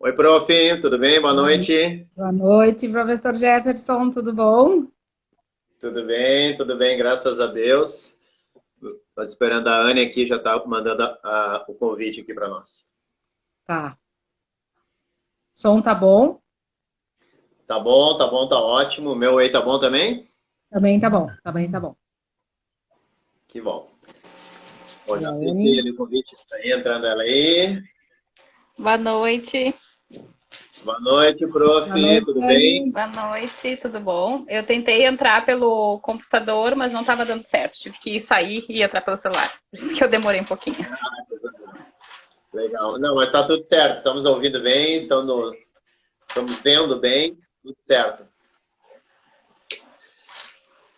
Oi, prof, tudo bem? Boa noite. Boa noite, professor Jefferson, tudo bom? Tudo bem, graças a Deus. Estou esperando a Anne aqui, já está mandando o convite aqui para nós. Tá. Som tá bom? Tá bom, tá ótimo. O meu aí tá bom também? Também tá bom, também tá bom. Que bom. Bom, E já a acertei Anne? ali o convite, está aí entrando ela aí. Boa noite. Boa noite, prof, Boa noite, tudo bem? Anne. Boa noite, tudo bom? Eu tentei entrar pelo computador, mas não estava dando certo. Tive que sair e entrar pelo celular. Por isso que eu demorei um pouquinho. Legal. Não, mas tá tudo certo. Estamos ouvindo bem, estamos vendo bem, tudo certo.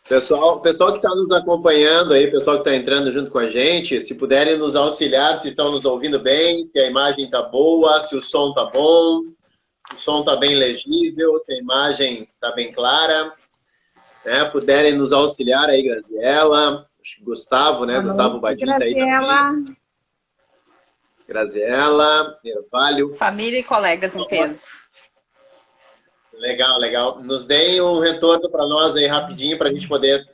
Pessoal que está nos acompanhando aí, pessoal que está entrando junto com a gente, se puderem nos auxiliar, se estão nos ouvindo bem, se a imagem está boa, se o som está bom, se o som está bem legível, se a imagem está bem clara, né? Puderem nos auxiliar aí, Graziela, Gustavo, né? Boa Gustavo noite, Batista aí também. Graciela. Graziela, Ervalho. Família e colegas em peso. Legal, legal. Nos deem um retorno para nós aí rapidinho para a gente poder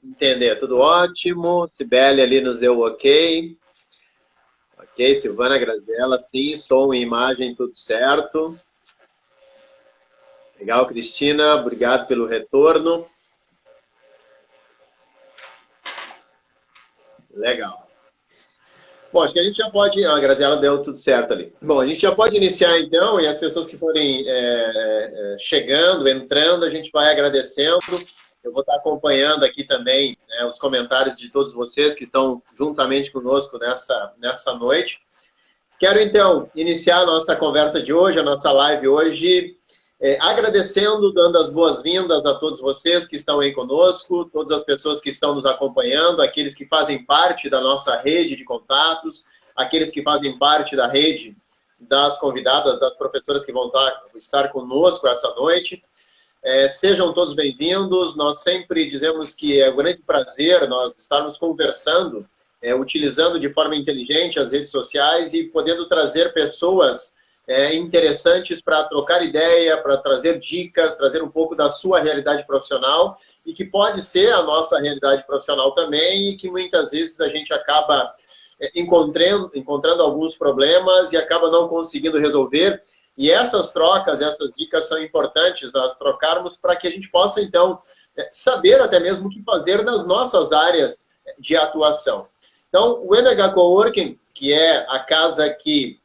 entender. Tudo ótimo. Cibele ali nos deu o ok. Ok, Silvana, Graziela, sim. Som e imagem, tudo certo. Legal, Cristina. Obrigado pelo retorno. Legal. Bom, acho que a gente já pode... A Graziela deu tudo certo ali. Bom, a gente já pode iniciar então, e as pessoas que forem chegando, entrando, a gente vai agradecendo. Eu vou estar acompanhando aqui também os comentários de todos vocês que estão juntamente conosco nessa noite. Quero então iniciar a nossa conversa de hoje, a nossa live hoje, agradecendo, dando as boas-vindas a todos vocês que estão aí conosco, todas as pessoas que estão nos acompanhando, aqueles que fazem parte da nossa rede de contatos, aqueles que fazem parte da rede das convidadas, das professoras que vão estar conosco essa noite. Sejam todos bem-vindos. Nós sempre dizemos que é um grande prazer nós estarmos conversando, utilizando de forma inteligente as redes sociais e podendo trazer pessoas interessantes para trocar ideia, para trazer dicas, trazer um pouco da sua realidade profissional e que pode ser a nossa realidade profissional também e que muitas vezes a gente acaba encontrando alguns problemas e acaba não conseguindo resolver. E essas trocas, essas dicas são importantes nós trocarmos para que a gente possa, então, saber até mesmo o que fazer nas nossas áreas de atuação. Então, o MH Coworking, que é a casa que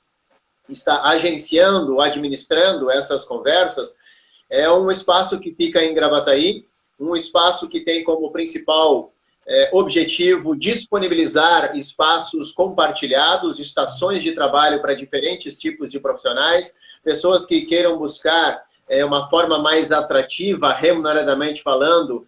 está agenciando, administrando essas conversas, é um espaço que fica em Gravataí, um espaço que tem como principal objetivo disponibilizar espaços compartilhados, estações de trabalho para diferentes tipos de profissionais, pessoas que queiram buscar uma forma mais atrativa, remuneradamente falando,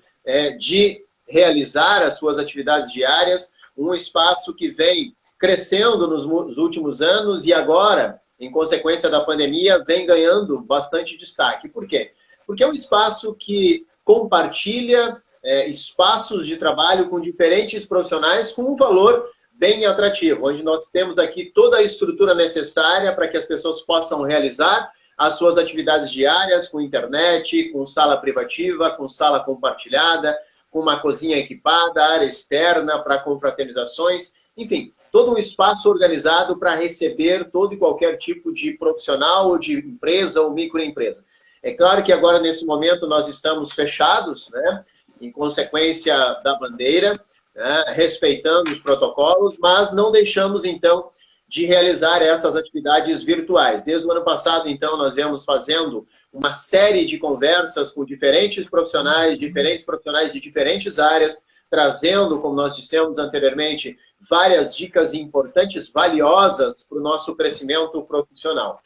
de realizar as suas atividades diárias, um espaço que vem crescendo nos últimos anos e agora, em consequência da pandemia, vem ganhando bastante destaque. Por quê? Porque é um espaço que compartilha espaços de trabalho com diferentes profissionais com um valor bem atrativo, onde nós temos aqui toda a estrutura necessária para que as pessoas possam realizar as suas atividades diárias com internet, com sala privativa, com sala compartilhada, com uma cozinha equipada, área externa para confraternizações, enfim, todo um espaço organizado para receber todo e qualquer tipo de profissional ou de empresa ou microempresa. É claro que agora, nesse momento, nós estamos fechados, né, em consequência da bandeira, né, respeitando os protocolos, mas não deixamos, então, de realizar essas atividades virtuais. Desde o ano passado, então, nós viemos fazendo uma série de conversas com diferentes profissionais de diferentes áreas, trazendo, como nós dissemos anteriormente, várias dicas importantes, valiosas para o nosso crescimento profissional.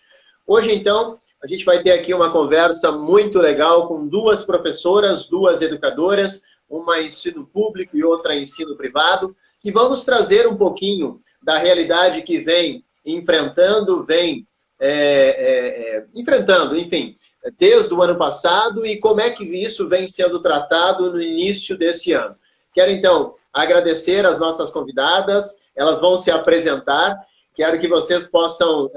Hoje, então, a gente vai ter aqui uma conversa muito legal com duas professoras, duas educadoras, uma em ensino público e outra em ensino privado, que vão nos trazer um pouquinho da realidade que vem enfrentando, enfim, desde o ano passado e como é que isso vem sendo tratado no início desse ano. Quero, então, agradecer as nossas convidadas, elas vão se apresentar Quero que vocês possam,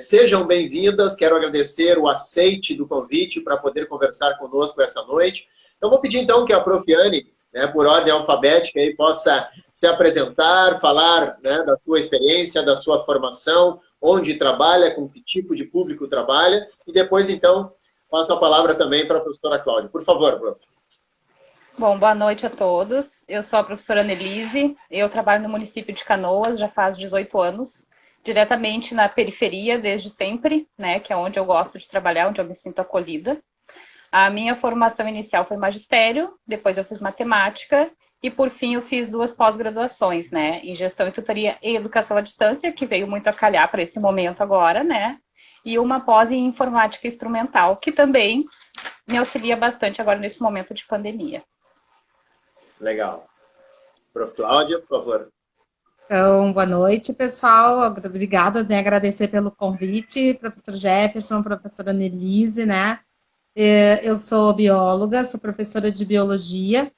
sejam bem-vindas. Quero agradecer o aceite do convite para poder conversar conosco essa noite. Então, vou pedir então que a Profiane, né, por ordem alfabética, aí, possa se apresentar, falar, né, da sua experiência, da sua formação, onde trabalha, com que tipo de público trabalha, e depois, então, passo a palavra também para a professora Cláudia. Por favor, Prof. Bom, boa noite a todos. Eu sou a professora Annelise, eu trabalho no município de Canoas já faz 18 anos, diretamente na periferia desde sempre, né, que é onde eu gosto de trabalhar, onde eu me sinto acolhida. A minha formação inicial foi magistério, depois eu fiz matemática e, por fim, eu fiz 2 pós-graduações, né, em gestão e tutoria e educação à distância, que veio muito a calhar para esse momento agora, né, e uma pós em informática instrumental, que também me auxilia bastante agora nesse momento de pandemia. Legal. Prof. Cláudia, por favor. Então, boa noite, pessoal. Obrigada, né, agradecer pelo convite, professor Jefferson, professora Annelise, né? Eu sou bióloga, sou professora de biologia.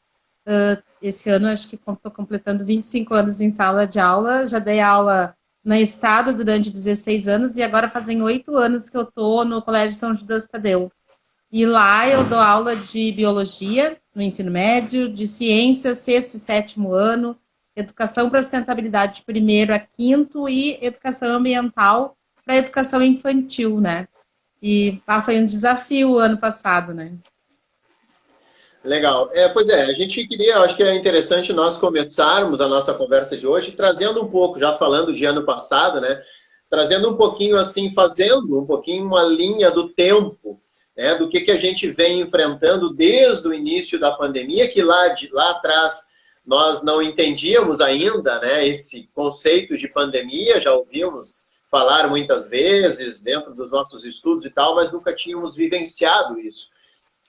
Esse ano, acho que estou completando 25 anos em sala de aula. Já dei aula no estado durante 16 anos e agora fazem 8 anos que eu estou no Colégio São Judas Tadeu. E lá eu dou aula de biologia no ensino médio, de ciências, 6º e 7º ano, educação para sustentabilidade de 1º a 5º e educação ambiental para educação infantil, né? E foi um desafio o ano passado, né? Legal. Pois é, a gente queria, acho que é interessante nós começarmos a nossa conversa de hoje trazendo um pouco, já falando de ano passado, né? Trazendo um pouquinho assim, fazendo um pouquinho uma linha do tempo, né? Do que a gente vem enfrentando desde o início da pandemia, que lá atrás nós não entendíamos ainda, né, esse conceito de pandemia, já ouvimos falar muitas vezes dentro dos nossos estudos e tal, mas nunca tínhamos vivenciado isso.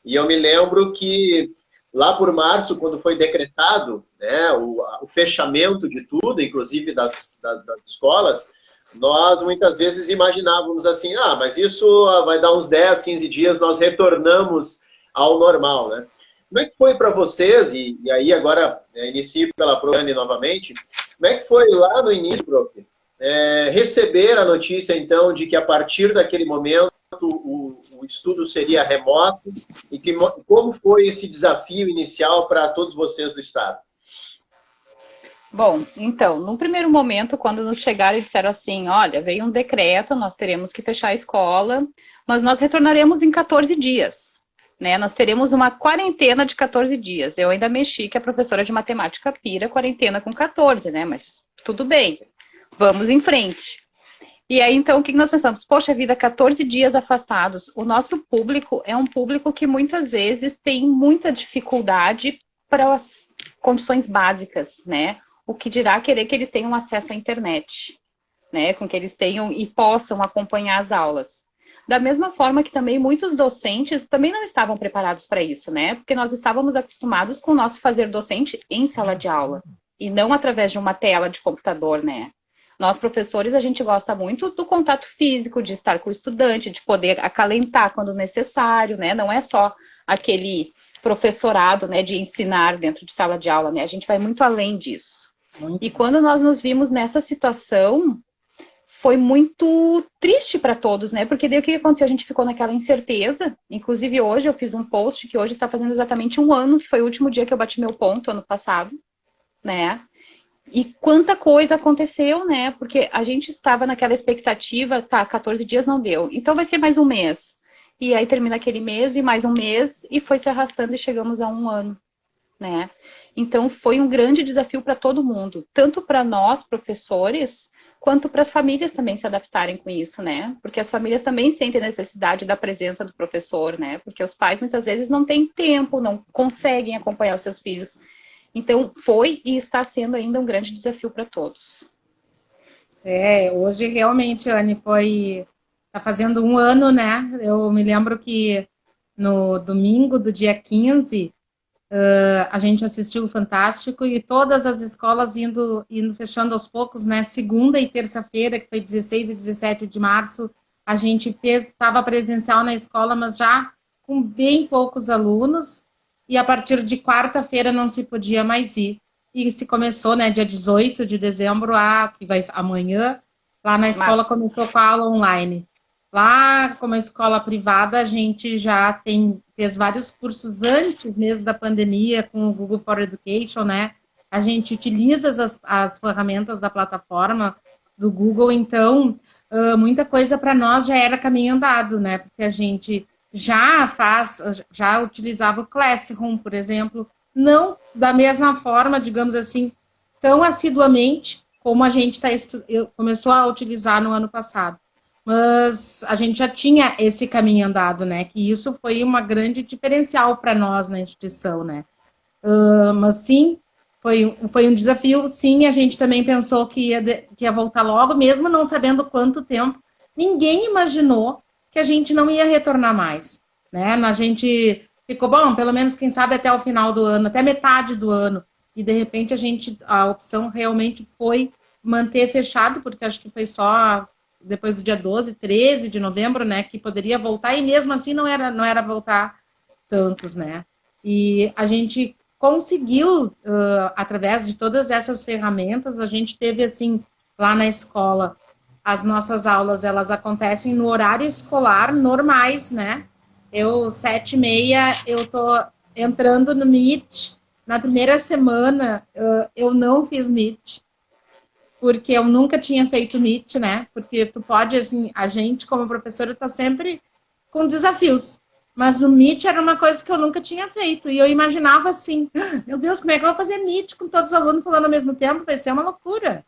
E eu me lembro que lá por março, quando foi decretado, né, o fechamento de tudo, inclusive das escolas, nós muitas vezes imaginávamos assim, mas isso vai dar uns 10, 15 dias, nós retornamos ao normal, né? Como é que foi para vocês, e aí agora inicio pela Profiane novamente, como é que foi lá no início, Prof, receber a notícia, então, de que a partir daquele momento o estudo seria remoto, e como foi esse desafio inicial para todos vocês do Estado? Bom, então, no primeiro momento, quando nos chegaram e disseram assim, olha, veio um decreto, nós teremos que fechar a escola, mas nós retornaremos em 14 dias. Né, nós teremos uma quarentena de 14 dias. Eu ainda mexi que a professora de matemática pira quarentena com 14, né? Mas tudo bem, vamos em frente. E aí, então, o que nós pensamos? Poxa vida, 14 dias afastados. O nosso público é um público que muitas vezes tem muita dificuldade para as condições básicas, né? O que dirá querer que eles tenham acesso à internet, né? Com que eles tenham e possam acompanhar as aulas. Da mesma forma que também muitos docentes também não estavam preparados para isso, né? Porque nós estávamos acostumados com o nosso fazer docente em sala de aula e não através de uma tela de computador, né? Nós, professores, a gente gosta muito do contato físico, de estar com o estudante, de poder acalentar quando necessário, né? Não é só aquele professorado, né, de ensinar dentro de sala de aula, né? A gente vai muito além disso. E quando nós nos vimos nessa situação, foi muito triste para todos, né? Porque daí o que aconteceu? A gente ficou naquela incerteza. Inclusive hoje eu fiz um post que hoje está fazendo exatamente 1 ano, que foi o último dia que eu bati meu ponto, ano passado, né? E quanta coisa aconteceu, né? Porque a gente estava naquela expectativa, tá, 14 dias não deu, então vai ser mais um mês. E aí termina aquele mês e mais um mês, e foi se arrastando e chegamos a 1 ano, né? Então foi um grande desafio para todo mundo, tanto para nós, professores, quanto para as famílias também se adaptarem com isso, né? Porque as famílias também sentem a necessidade da presença do professor, né? Porque os pais muitas vezes não têm tempo, não conseguem acompanhar os seus filhos. Então, foi e está sendo ainda um grande desafio para todos. Hoje realmente, Anne, tá fazendo 1 ano, né? Eu me lembro que no domingo do dia 15, a gente assistiu o Fantástico e todas as escolas indo fechando aos poucos, né? Segunda e terça-feira, que foi 16 e 17 de março, a gente estava presencial na escola, mas já com bem poucos alunos, e a partir de quarta-feira não se podia mais ir. E se começou, né, dia 18 de dezembro, que vai amanhã, Lá na escola Massa. começou com a aula online. Lá, como escola privada, a gente já fez vários cursos antes mesmo da pandemia com o Google for Education, né? A gente utiliza as ferramentas da plataforma do Google, então muita coisa para nós já era caminho andado, né? Porque a gente já utilizava o Classroom, por exemplo, não da mesma forma, digamos assim, tão assiduamente como a gente começou a utilizar no ano passado. Mas a gente já tinha esse caminho andado, né? Que isso foi uma grande diferencial para nós na instituição, né? Mas sim, foi um desafio. Sim, a gente também pensou que ia voltar logo, mesmo não sabendo quanto tempo. Ninguém imaginou que a gente não ia retornar mais, né? A gente ficou, bom, pelo menos, quem sabe, até o final do ano, até metade do ano. E, de repente, a opção realmente foi manter fechado, porque acho que foi só depois do dia 12, 13 de novembro, né, que poderia voltar, e mesmo assim não era voltar tantos, né? E a gente conseguiu, através de todas essas ferramentas, a gente teve, assim, lá na escola, as nossas aulas, elas acontecem no horário escolar normais, né? 7h30, eu tô entrando no Meet. Na primeira semana, eu não fiz Meet, porque eu nunca tinha feito Meet, né? Porque tu pode, assim, a gente, como professora, está sempre com desafios. Mas o Meet era uma coisa que eu nunca tinha feito. E eu imaginava assim, meu Deus, como é que eu vou fazer Meet com todos os alunos falando ao mesmo tempo? Vai ser uma loucura.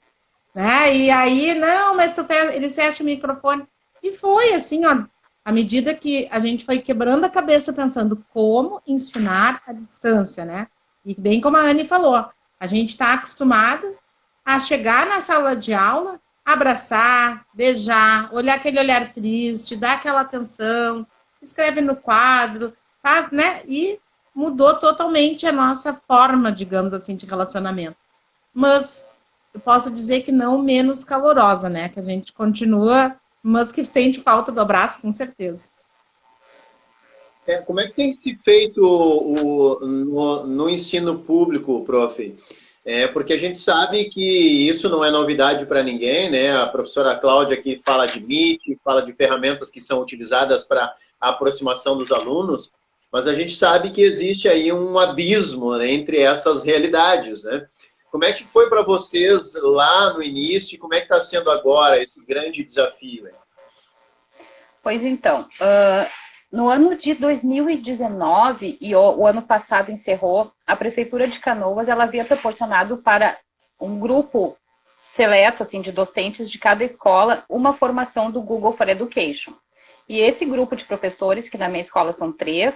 Né? E aí, não, mas ele fecha o microfone. E foi assim, ó, à medida que a gente foi quebrando a cabeça pensando como ensinar à distância, né? E bem como a Anne falou, a gente está acostumado a chegar na sala de aula, abraçar, beijar, olhar aquele olhar triste, dar aquela atenção, escreve no quadro, faz, né? E mudou totalmente a nossa forma, digamos assim, de relacionamento. Mas eu posso dizer que não menos calorosa, né? Que a gente continua, mas que sente falta do abraço, com certeza. Como é que tem se feito no ensino público, prof? Porque a gente sabe que isso não é novidade para ninguém, né? A professora Cláudia aqui fala de Meet, fala de ferramentas que são utilizadas para a aproximação dos alunos, mas a gente sabe que existe aí um abismo, né, entre essas realidades, né? Como é que foi para vocês lá no início e como é que está sendo agora esse grande desafio? Pois então, no ano de 2019, e o ano passado encerrou, a Prefeitura de Canoas ela havia proporcionado para um grupo seleto assim, de docentes de cada escola uma formação do Google for Education. E esse grupo de professores, que na minha escola são 3,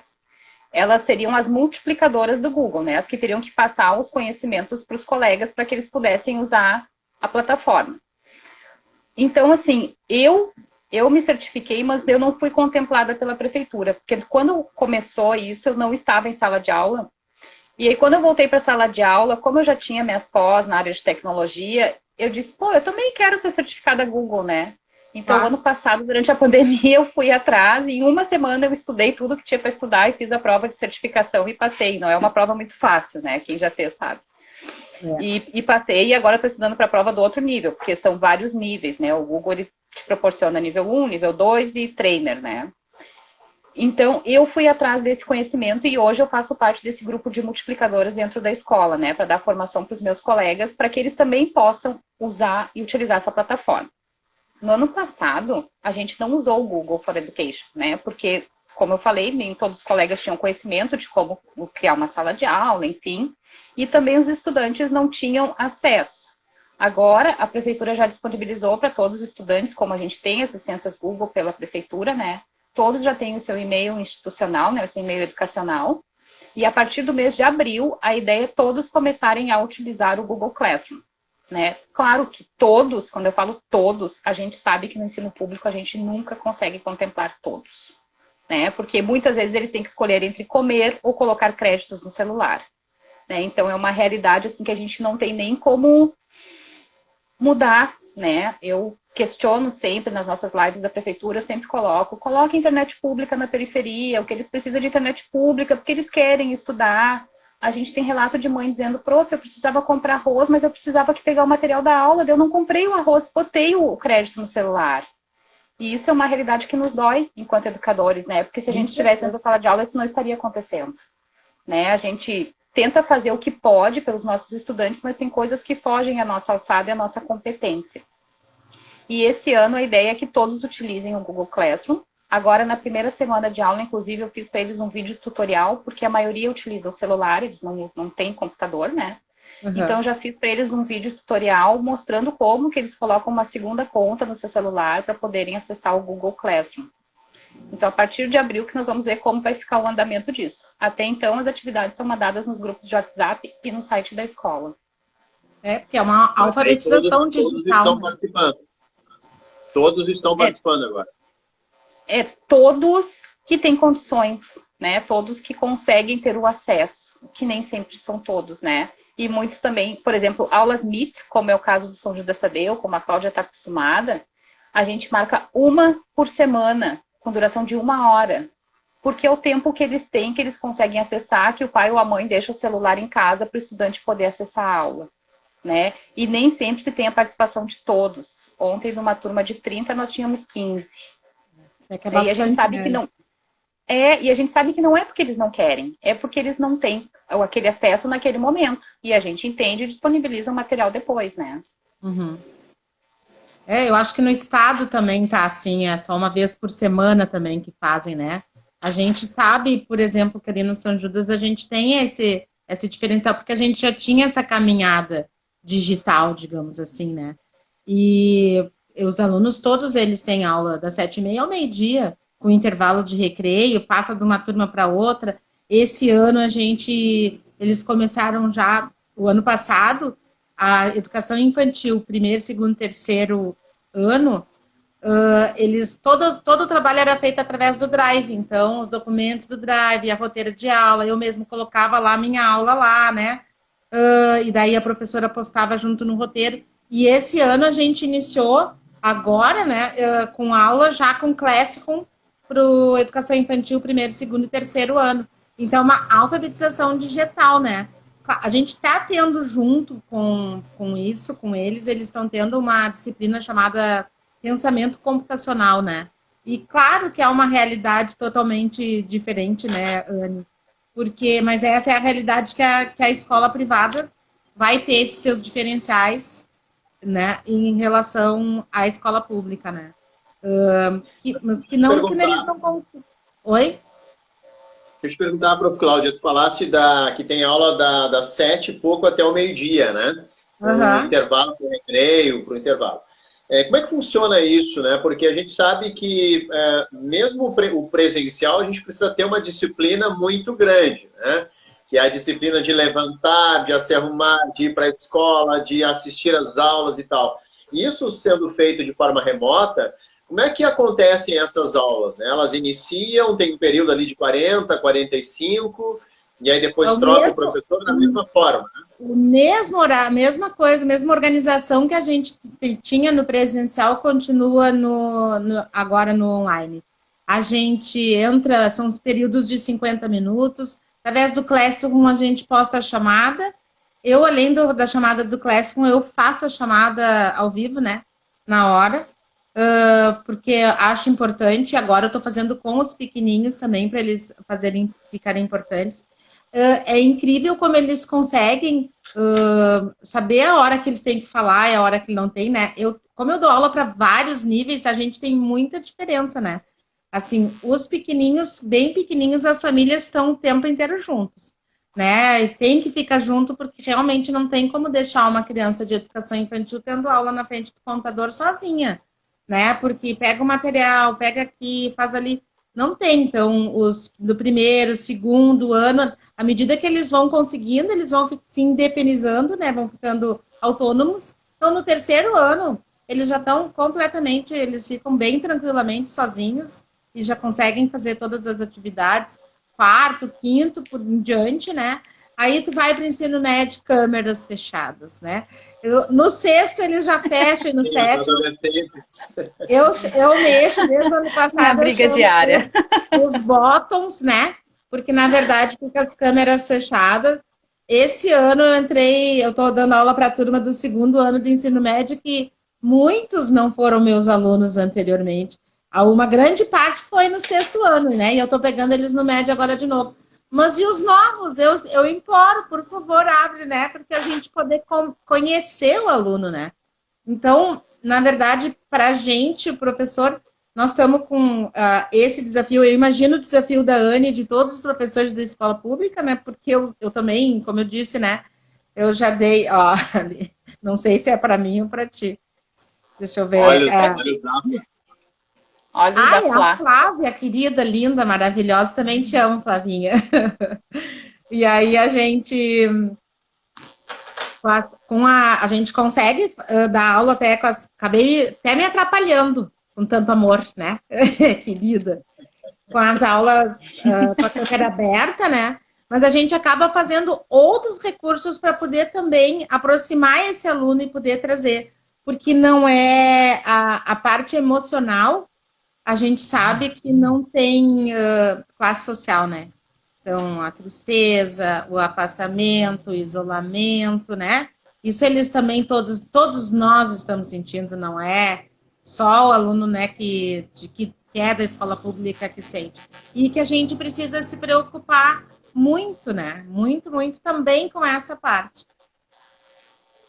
elas seriam as multiplicadoras do Google, né? As que teriam que passar os conhecimentos para os colegas para que eles pudessem usar a plataforma. Então, assim, eu me certifiquei, mas eu não fui contemplada pela prefeitura, porque quando começou isso, eu não estava em sala de aula. E aí, quando eu voltei para a sala de aula, como eu já tinha minhas pós na área de tecnologia, eu disse, pô, eu também quero ser certificada Google, né? Então, ano passado, durante a pandemia, eu fui atrás e em uma semana eu estudei tudo que tinha para estudar e fiz a prova de certificação e passei. Não é uma prova muito fácil, né? Quem já fez sabe. E passei e agora estou estudando para a prova do outro nível, porque são vários níveis, né? O Google ele te proporciona nível 1, nível 2 e trainer, né? Então, eu fui atrás desse conhecimento e hoje eu faço parte desse grupo de multiplicadoras dentro da escola, né? Para dar formação para os meus colegas, para que eles também possam usar e utilizar essa plataforma. No ano passado, a gente não usou o Google for Education, né? Porque, como eu falei, nem todos os colegas tinham conhecimento de como criar uma sala de aula, enfim. E também os estudantes não tinham acesso. Agora, a prefeitura já disponibilizou para todos os estudantes, como a gente tem as licenças Google pela prefeitura, né? Todos já têm o seu e-mail institucional, né? O seu e-mail educacional. E a partir do mês de abril, a ideia é todos começarem a utilizar o Google Classroom. Né? Claro que todos, quando eu falo todos, a gente sabe que no ensino público a gente nunca consegue contemplar todos, né? Porque muitas vezes eles têm que escolher entre comer ou colocar créditos no celular, né? Então é uma realidade assim que a gente não tem nem como mudar, né? Eu questiono sempre nas nossas lives da prefeitura, eu sempre coloque internet pública na periferia, o que eles precisam de internet pública, porque eles querem estudar, A gente tem relato de mãe dizendo, prof, eu precisava comprar arroz, mas eu precisava que pegar o material da aula, daí eu não comprei o arroz, botei o crédito no celular. E isso é uma realidade que nos dói enquanto educadores, né? Porque se a gente estivesse dentro da sala de aula, isso não estaria acontecendo, né? A gente tenta fazer o que pode pelos nossos estudantes, mas tem coisas que fogem à nossa alçada e à nossa competência. E esse ano a ideia é que todos utilizem o Google Classroom. Agora, na primeira semana de aula, inclusive, eu fiz para eles um vídeo tutorial, porque a maioria utiliza o celular, eles não têm computador, né? Uhum. Então, eu já fiz para eles um vídeo tutorial mostrando como que eles colocam uma segunda conta no seu celular para poderem acessar o Google Classroom. Então, a partir de abril que nós vamos ver como vai ficar o andamento disso. Até então, as atividades são mandadas nos grupos de WhatsApp e no site da escola. Porque é uma alfabetização digital. Todos estão participando. Todos estão participando agora. Todos que têm condições, né? Todos que conseguem ter o acesso, que nem sempre são todos, né? E muitos também, por exemplo, aulas Meet, como é o caso do São Judas Tadeu, como a Cláudia está acostumada, a gente marca uma por semana, com duração de 1 hora. Porque é o tempo que eles têm, que eles conseguem acessar, que o pai ou a mãe deixa o celular em casa para o estudante poder acessar a aula, né? E nem sempre se tem a participação de todos. Ontem, numa turma de 30, nós tínhamos 15. Que bastante, e a gente sabe que não... e a gente sabe que não é porque eles não querem, é porque eles não têm aquele acesso naquele momento. E a gente entende e disponibiliza o material depois, né? Uhum. Eu acho que no estado também tá assim, é só uma vez por semana também que fazem, né? A gente sabe, por exemplo, que ali no São Judas a gente tem esse diferencial, porque a gente já tinha essa caminhada digital, digamos assim, né? E os alunos, todos eles têm aula das 7h30 ao meio-dia, com intervalo de recreio, passa de uma turma para outra. Esse ano eles começaram já, o ano passado, a educação infantil, primeiro, segundo, terceiro ano, todo o trabalho era feito através do Drive, então os documentos do Drive, a roteira de aula, eu mesmo colocava lá a minha aula lá, né? E daí a professora postava junto no roteiro. E esse ano a gente iniciou agora, né, com aula já com Classroom para educação infantil, primeiro, segundo e terceiro ano. Então, uma alfabetização digital, né? A gente está tendo junto com isso, com eles estão tendo uma disciplina chamada pensamento computacional, né? E claro que é uma realidade totalmente diferente, né, Anne? Mas essa é a realidade que a escola privada vai ter esses seus diferenciais, né, em relação à escola pública, né? Mas que eles não vão... Oi? Deixa eu te perguntar para o Cláudia, tu falaste que tem aula das 7 e pouco até o meio-dia, né? Uhum. Intervalo para o recreio, para o intervalo. Como é que funciona isso, né? Porque a gente sabe que mesmo o presencial, a gente precisa ter uma disciplina muito grande, né? Que é a disciplina de levantar, de se arrumar, de ir para a escola, de assistir às aulas e tal. Isso sendo feito de forma remota, como é que acontecem essas aulas, né? Elas iniciam, tem um período ali de 40, 45, e aí depois troca o professor da mesma forma, né? O mesmo horário, mesma coisa, mesma organização que a gente tinha no presencial continua agora no online. A gente entra, são os períodos de 50 minutos, através do Classroom a gente posta a chamada. Eu, além da chamada do Classroom, eu faço a chamada ao vivo, né? Na hora. Porque acho importante. Agora eu estou fazendo com os pequenininhos também, para eles ficarem importantes. É incrível como eles conseguem saber a hora que eles têm que falar e a hora que não tem, né? Como eu dou aula para vários níveis, a gente tem muita diferença, né? Assim, os pequenininhos, bem pequenininhos, as famílias estão o tempo inteiro juntos, né? E tem que ficar junto porque realmente não tem como deixar uma criança de educação infantil tendo aula na frente do computador sozinha, né? Porque pega o material, pega aqui, faz ali. Não tem. Então, os do primeiro, segundo ano, à medida que eles vão conseguindo, eles vão se independizando, né? Vão ficando autônomos. Então, no terceiro ano, eles já estão completamente, eles ficam bem tranquilamente sozinhos e já conseguem fazer todas as atividades. Quarto, quinto, por em diante, né? Aí tu vai para o ensino médio, câmeras fechadas, né? No sexto eles já fecham, e no sétimo... Eu mexo, desde o ano passado... Uma briga diária. Os bottoms, né? Porque, na verdade, fica as câmeras fechadas. esse ano eu estou dando aula para a turma do 2º ano de ensino médio, que muitos não foram meus alunos anteriormente. Uma grande parte foi no 6º ano, né? E eu estou pegando eles no médio agora de novo. Mas e os novos? Eu imploro, por favor, abre, né? Porque a gente poder conhecer o aluno, né? Então, na verdade, para a gente, o professor, nós estamos com esse desafio. Eu imagino o desafio da Anne e de todos os professores da escola pública, né? Porque eu também, como eu disse, né? Eu já dei, ó, não sei se é para mim ou para ti. Deixa eu ver. Olha a Flávia, querida, linda, maravilhosa, também te amo, Flavinha. E aí a gente a gente consegue dar aula acabei até me atrapalhando com tanto amor, né? Querida. Com as aulas com a câmera aberta, né? Mas a gente acaba fazendo outros recursos para poder também aproximar esse aluno e poder trazer. Porque não é a parte emocional, a gente sabe que não tem classe social, né? Então, a tristeza, o afastamento, o isolamento, né? Isso eles também, todos nós estamos sentindo, não é só o aluno, né, que é da escola pública que sente. E que a gente precisa se preocupar muito, né? Muito, muito também com essa parte.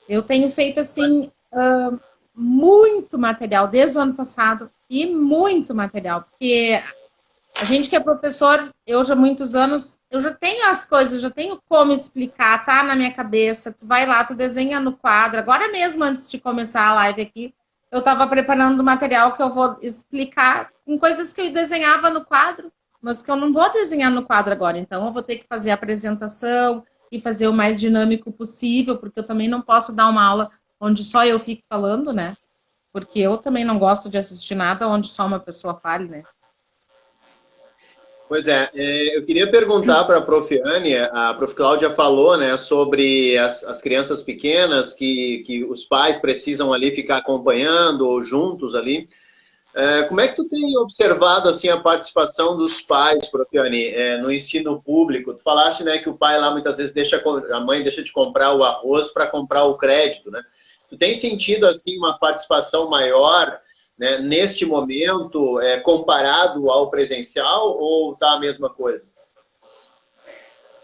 Eu tenho feito, assim, muito material desde o ano passado e muito material, porque a gente que é professor, eu já há muitos anos, eu já tenho as coisas, já tenho como explicar, tá na minha cabeça, tu vai lá, tu desenha no quadro. Agora mesmo, antes de começar a live aqui, eu estava preparando o material que eu vou explicar em coisas que eu desenhava no quadro, mas que eu não vou desenhar no quadro agora. Então, eu vou ter que fazer a apresentação e fazer o mais dinâmico possível, porque eu também não posso dar uma aula onde só eu fique falando, né? Porque eu também não gosto de assistir nada onde só uma pessoa fale, né? Pois é, eu queria perguntar para a Prof. Anne, a Prof. Cláudia falou, né, sobre as crianças pequenas que os pais precisam ali ficar acompanhando ou juntos ali. Como é que tu tem observado assim a participação dos pais, Prof. Anne, no ensino público? Tu falaste, né, que o pai lá muitas vezes a mãe deixa de comprar o arroz para comprar o crédito, né? Tu tem sentido assim uma participação maior, né, neste momento, comparado ao presencial, ou tá a mesma coisa?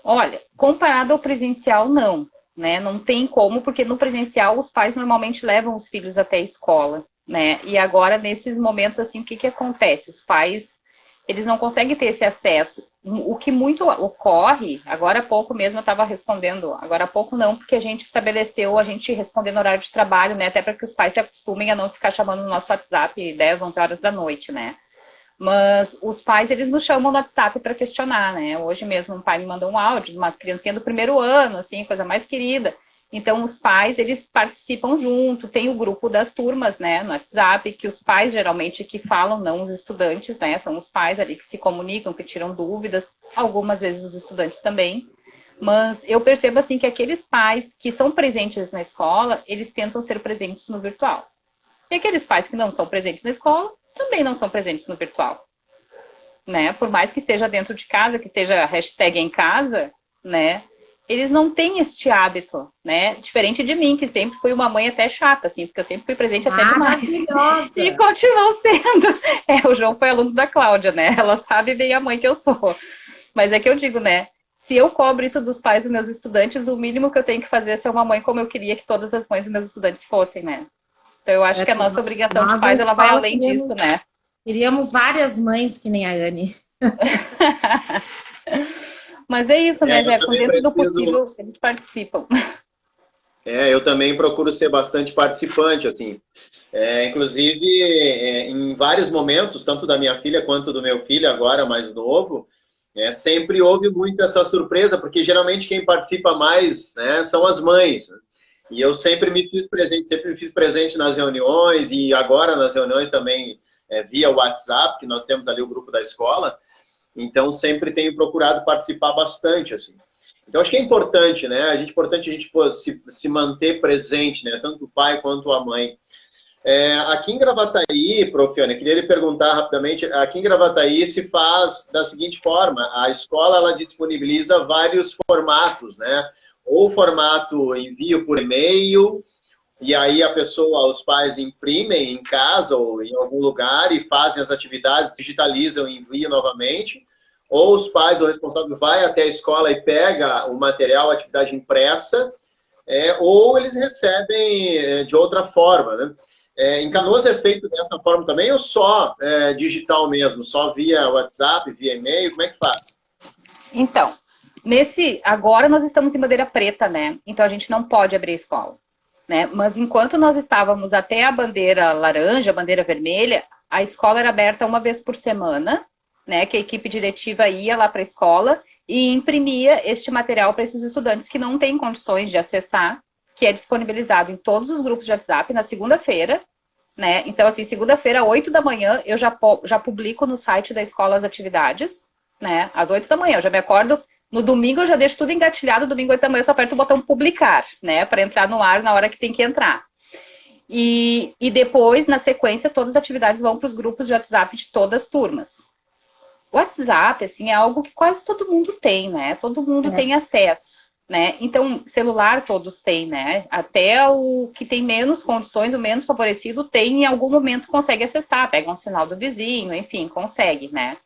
Olha, comparado ao presencial, não, né? Não tem como, porque no presencial os pais normalmente levam os filhos até a escola, né? E agora, nesses momentos, assim, o que acontece? Os pais, eles não conseguem ter esse acesso. O que muito ocorre, agora há pouco mesmo eu estava respondendo, agora há pouco não, porque a gente estabeleceu, a gente responder no horário de trabalho, né? Até para que os pais se acostumem a não ficar chamando no nosso WhatsApp 10, 11 horas da noite, né? Mas os pais, eles nos chamam no WhatsApp para questionar, né? Hoje mesmo um pai me mandou um áudio de uma criancinha do 1º ano, assim, coisa mais querida. Então, os pais, eles participam junto, tem o grupo das turmas, né, no WhatsApp, que os pais, geralmente, que falam, não os estudantes, né, são os pais ali que se comunicam, que tiram dúvidas, algumas vezes os estudantes também. Mas eu percebo, assim, que aqueles pais que são presentes na escola, eles tentam ser presentes no virtual. E aqueles pais que não são presentes na escola, também não são presentes no virtual, né, por mais que esteja dentro de casa, que esteja hashtag em casa, né, eles não têm este hábito, né? Diferente de mim, que sempre fui uma mãe até chata, assim, porque eu sempre fui presente até demais. E continuo sendo. O João foi aluno da Cláudia, né? Ela sabe bem a mãe que eu sou. Mas é que eu digo, né? Se eu cobro isso dos pais dos meus estudantes, o mínimo que eu tenho que fazer é ser uma mãe como eu queria que todas as mães dos meus estudantes fossem, né? Então eu acho que a nossa obrigação de pais, ela vai além disso, né? Queríamos várias mães que nem a Anne. Mas é isso, né, Jefferson? Dentro do possível, eles participam. Eu também procuro ser bastante participante, assim. Inclusive, em vários momentos, tanto da minha filha quanto do meu filho, agora mais novo, sempre houve muito essa surpresa, porque geralmente quem participa mais, né, são as mães. Né? E eu sempre me fiz presente nas reuniões, e agora nas reuniões também via WhatsApp, que nós temos ali o grupo da escola. Então, sempre tenho procurado participar bastante, assim. Então, acho que é importante, né? Importante a gente se manter presente, né? Tanto o pai quanto a mãe. Aqui em Gravataí, Prof. Anne, queria lhe perguntar rapidamente, aqui em Gravataí se faz da seguinte forma, a escola, ela disponibiliza vários formatos, né? ou formato envio por e-mail, e aí os pais imprimem em casa ou em algum lugar e fazem as atividades, digitalizam e enviam novamente, ou os pais, o responsável vai até a escola e pega o material, a atividade impressa, ou eles recebem de outra forma, né? Em Canoas é feito dessa forma também ou só digital mesmo? Só via WhatsApp, via e-mail? Como é que faz? Então, agora nós estamos em bandeira preta, né? Então a gente não pode abrir a escola, né? Mas enquanto nós estávamos até a bandeira laranja, a bandeira vermelha, a escola era aberta uma vez por semana, né? Que a equipe diretiva ia lá para a escola e imprimia este material para esses estudantes que não têm condições de acessar, que é disponibilizado em todos os grupos de WhatsApp na segunda-feira, né? Então, assim, segunda-feira, 8 da manhã, eu já publico no site da escola as atividades, né? Às 8 da manhã, eu já me acordo. No domingo, eu já deixo tudo engatilhado. Domingo, 8 da manhã, eu só aperto o botão publicar, né? Para entrar no ar na hora que tem que entrar. E depois, na sequência, todas as atividades vão para os grupos de WhatsApp de todas as turmas. O WhatsApp, assim, é algo que quase todo mundo tem, né? Todo mundo tem acesso, né? Então, celular todos têm, né? Até o que tem menos condições, o menos favorecido, tem, em algum momento consegue acessar, pega um sinal do vizinho, enfim, consegue, né?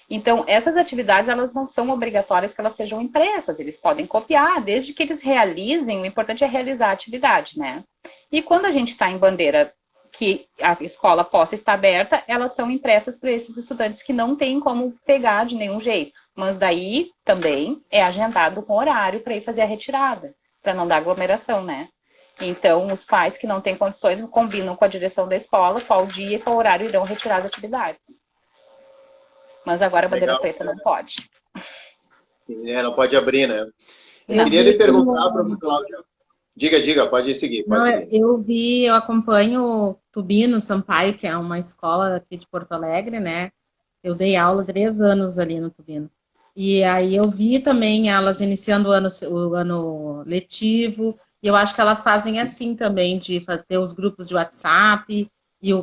Então, essas atividades, elas não são obrigatórias que elas sejam impressas, eles podem copiar, desde que eles realizem, o importante é realizar a atividade, né? E quando a gente está em bandeira que a escola possa estar aberta, elas são impressas para esses estudantes que não têm como pegar de nenhum jeito. Mas daí também é agendado com horário para ir fazer a retirada, para não dar aglomeração, né? Então, os pais que não têm condições combinam com a direção da escola qual dia e qual horário irão retirar as atividades. Mas agora a bandeira preta não pode. Não pode abrir, né? Eu queria lhe perguntar para o Cláudio. Diga, pode seguir. Eu acompanho o Tubino Sampaio, que é uma escola aqui de Porto Alegre, né? Eu dei aula 3 anos ali no Tubino. E aí eu vi também elas iniciando o ano letivo, e eu acho que elas fazem assim também, de ter os grupos de WhatsApp,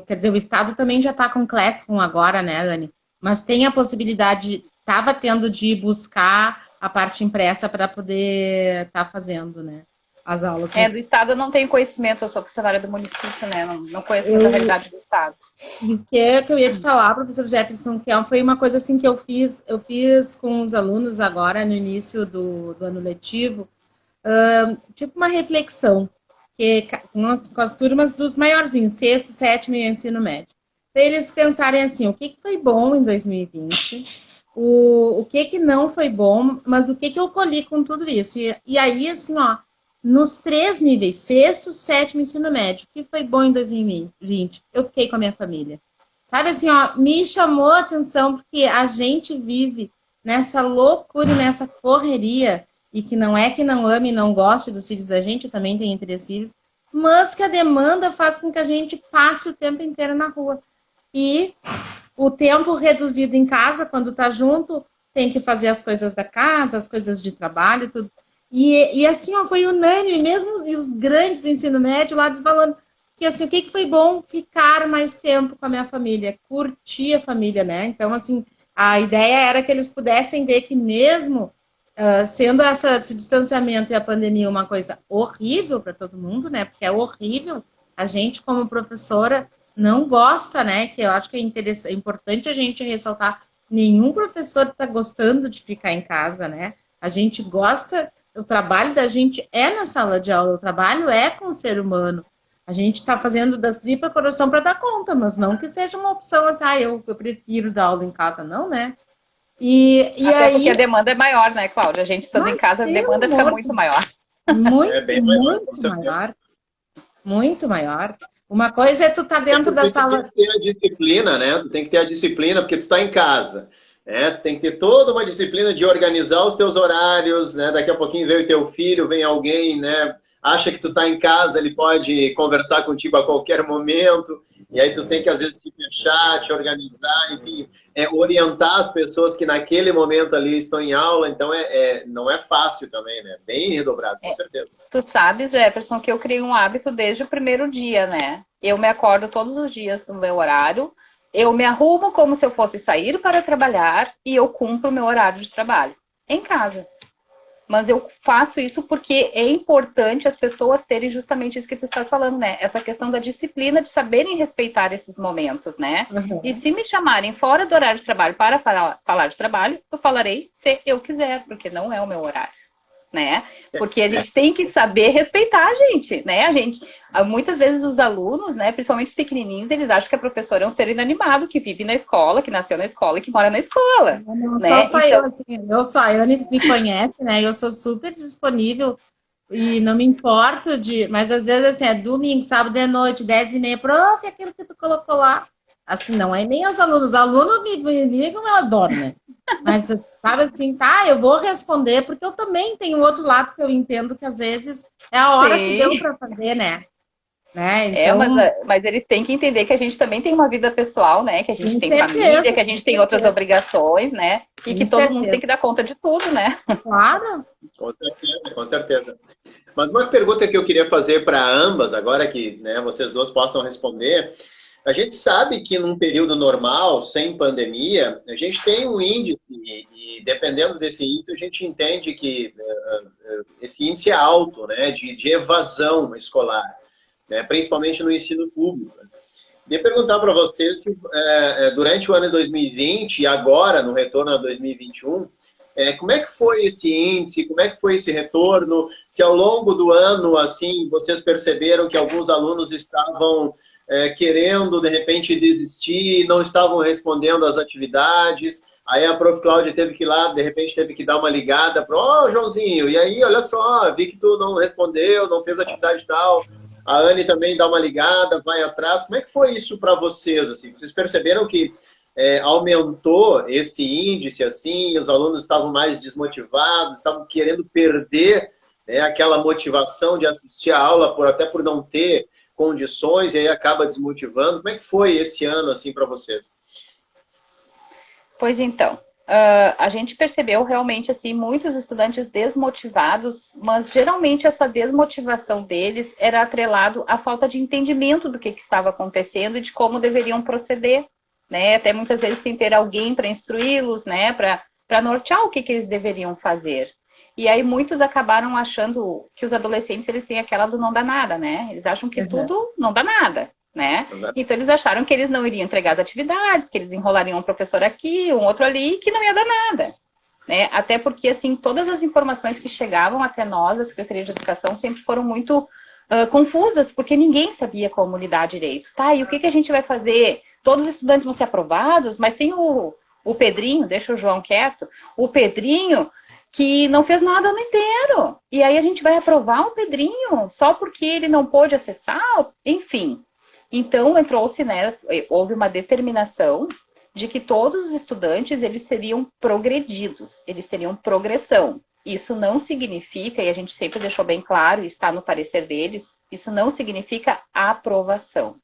quer dizer, o Estado também já está com Classroom agora, né, Anne? Mas tem a possibilidade, estava tendo de buscar a parte impressa para poder estar fazendo, né? As aulas. Do Estado eu não tenho conhecimento, eu sou funcionária do município, né? Não conheço a realidade do Estado. E o que eu ia te falar, professor Jefferson, que foi uma coisa assim que eu fiz com os alunos agora no início do ano letivo, tipo uma reflexão, com as turmas dos maiorzinhos, 6º, 7º e ensino médio. Para eles pensarem assim, o que foi bom em 2020, o que não foi bom, mas o que eu colhi com tudo isso. E aí, assim, ó, nos 3 níveis, 6º, 7º ensino médio, que foi bom em 2020, eu fiquei com a minha família. Sabe assim, ó, me chamou a atenção porque a gente vive nessa loucura e nessa correria, e que não é que não ame e não goste dos filhos da gente, eu também tenho 3 filhos, mas que a demanda faz com que a gente passe o tempo inteiro na rua. E o tempo reduzido em casa, quando tá junto, tem que fazer as coisas da casa, as coisas de trabalho, tudo. E assim, ó, foi unânime, mesmo os grandes do ensino médio lá falando que assim, o que foi bom? Ficar mais tempo com a minha família, curtir a família, né? Então, assim, a ideia era que eles pudessem ver que mesmo sendo esse distanciamento e a pandemia uma coisa horrível para todo mundo, né? Porque é horrível, a gente como professora não gosta, né? Que eu acho que é importante a gente ressaltar, nenhum professor está gostando de ficar em casa, né? A gente gosta, o trabalho da gente é na sala de aula, o trabalho é com o ser humano. A gente está fazendo das tripas coração para dar conta, mas não que seja uma opção assim, eu prefiro dar aula em casa, não, né? Até aí, porque a demanda é maior, né, Cláudia? A gente estando em casa, a demanda fica muito maior. Muito maior. Muito maior. Uma coisa é tu tá dentro da sala... Tu tem que ter a disciplina, né? Tu tem que ter a disciplina, porque tu tá em casa. Né? Tem que ter toda uma disciplina de organizar os teus horários, né? Daqui a pouquinho vem o teu filho, vem alguém, né? Acha que tu tá em casa, ele pode conversar contigo a qualquer momento, e aí tu tem que, às vezes, te fechar, te organizar, enfim, orientar as pessoas que naquele momento ali estão em aula, então não é fácil também, né? Bem redobrado, com certeza. Tu sabes, Jefferson, que eu criei um hábito desde o primeiro dia, né? Eu me acordo todos os dias no meu horário, eu me arrumo como se eu fosse sair para trabalhar e eu cumpro o meu horário de trabalho em casa. Mas eu faço isso porque é importante as pessoas terem justamente isso que tu está falando, né? Essa questão da disciplina, de saberem respeitar esses momentos, né? Uhum. E se me chamarem fora do horário de trabalho para falar de trabalho, eu falarei se eu quiser, porque não é o meu horário, né? Porque a gente tem que saber respeitar a gente, né? Muitas vezes os alunos, né, principalmente os pequenininhos, eles acham que a professora é um ser inanimado, que vive na escola, que nasceu na escola e que mora na escola. Não né? só eu, assim, a Anne me conhece, né? Eu sou super disponível e não me importo mas às vezes assim, é domingo, sábado de noite, 10h30, prof, aquilo que tu colocou lá. Assim, não é nem os alunos me ligam, eu adoro, né? Mas sabe assim, tá, eu vou responder, porque eu também tenho um outro lado que eu entendo que às vezes é a hora que deu para fazer, né? Então, mas eles têm que entender que a gente também tem uma vida pessoal, né? Que a gente tem família, que a gente tem outras obrigações, né? E que todo mundo tem que dar conta de tudo, né? Claro. Com certeza, com certeza. Mas uma pergunta que eu queria fazer para ambas, agora que, né, vocês duas possam responder. A gente sabe que num período normal, sem pandemia, a gente tem um índice, e dependendo desse índice, a gente entende que esse índice é alto, né, de evasão escolar, né, principalmente no ensino público. Queria perguntar para vocês se durante o ano de 2020 e agora, no retorno a 2021, como é que foi esse índice, como é que foi esse retorno, se ao longo do ano, assim, vocês perceberam que alguns alunos estavam querendo, de repente, desistir, não estavam respondendo às atividades. Aí a prof. Cláudia teve que ir lá, de repente, teve que dar uma ligada para Joãozinho, e aí, olha só, vi que tu não respondeu, não fez atividade tal. A Anne também dá uma ligada, vai atrás. Como é que foi isso para vocês? Assim? Vocês perceberam que aumentou esse índice, assim, os alunos estavam mais desmotivados, estavam querendo perder, né, aquela motivação de assistir a aula, até por não ter condições, e aí acaba desmotivando. Como é que foi esse ano, assim, para vocês? Pois então, a gente percebeu realmente, assim, muitos estudantes desmotivados, mas geralmente essa desmotivação deles era atrelado à falta de entendimento do que estava acontecendo e de como deveriam proceder, né? Até muitas vezes sem ter alguém para instruí-los, né? Para nortear o que eles deveriam fazer. E aí muitos acabaram achando que os adolescentes, eles têm aquela do não dá nada, né? Eles acham que tudo não dá nada, né? Então eles acharam que eles não iriam entregar as atividades, que eles enrolariam um professor aqui, um outro ali, que não ia dar nada, né? Até porque, assim, todas as informações que chegavam até nós, a Secretaria de Educação, sempre foram muito confusas, porque ninguém sabia como lidar direito. Tá, e o que a gente vai fazer? Todos os estudantes vão ser aprovados, mas tem o Pedrinho, deixa o João quieto, o Pedrinho que não fez nada o ano inteiro. E aí a gente vai aprovar o Pedrinho só porque ele não pôde acessar? Enfim. Então, entrou-se, né, houve uma determinação de que todos os estudantes, eles seriam progredidos, eles teriam progressão. Isso não significa, e a gente sempre deixou bem claro, e está no parecer deles, isso não significa aprovação.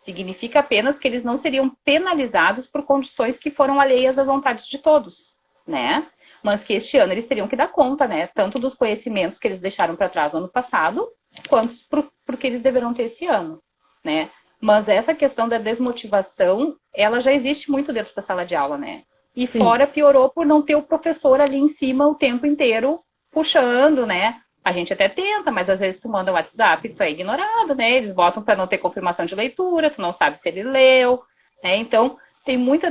Significa apenas que eles não seriam penalizados por condições que foram alheias às vontades de todos, né? Mas que este ano eles teriam que dar conta, né? Tanto dos conhecimentos que eles deixaram para trás no ano passado, quanto pro que eles deverão ter esse ano, né? Mas essa questão da desmotivação, ela já existe muito dentro da sala de aula, né? E sim, fora piorou por não ter o professor ali em cima o tempo inteiro puxando, né? A gente até tenta, mas às vezes tu manda um WhatsApp e tu é ignorado, né? Eles botam para não ter confirmação de leitura, tu não sabe se ele leu, né? Então, tem muita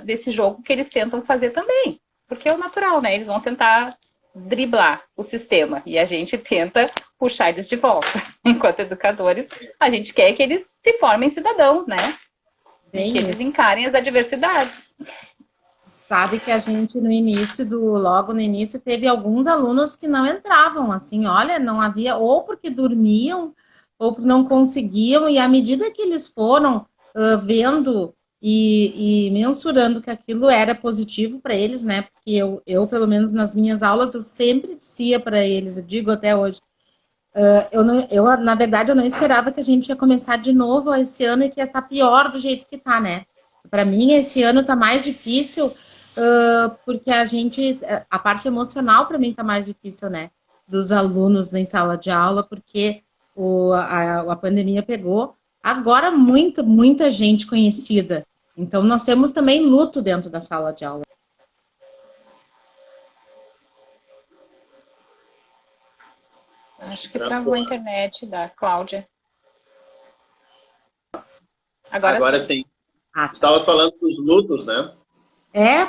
desse jogo que eles tentam fazer também. Porque é o natural, né? Eles vão tentar driblar o sistema. E a gente tenta puxar eles de volta. Enquanto educadores, a gente quer que eles se formem cidadãos, né? Bem que isso. Eles encarem as adversidades. Sabe que a gente logo no início, teve alguns alunos que não entravam, assim, olha, não havia, ou porque dormiam, ou porque não conseguiam, e à medida que eles foram vendo e mensurando que aquilo era positivo para eles, né, porque eu, pelo menos nas minhas aulas, eu sempre dizia para eles, eu digo até hoje, na verdade, eu não esperava que a gente ia começar de novo esse ano e que ia estar pior do jeito que está, né. Para mim, esse ano está mais difícil, porque a parte emocional para mim está mais difícil, né? Dos alunos em sala de aula, porque a pandemia pegou agora muita gente conhecida. Então, nós temos também luto dentro da sala de aula. Acho que travou a internet da Cláudia. Agora sim. Ah, tá. Estavas falando dos lutos, né?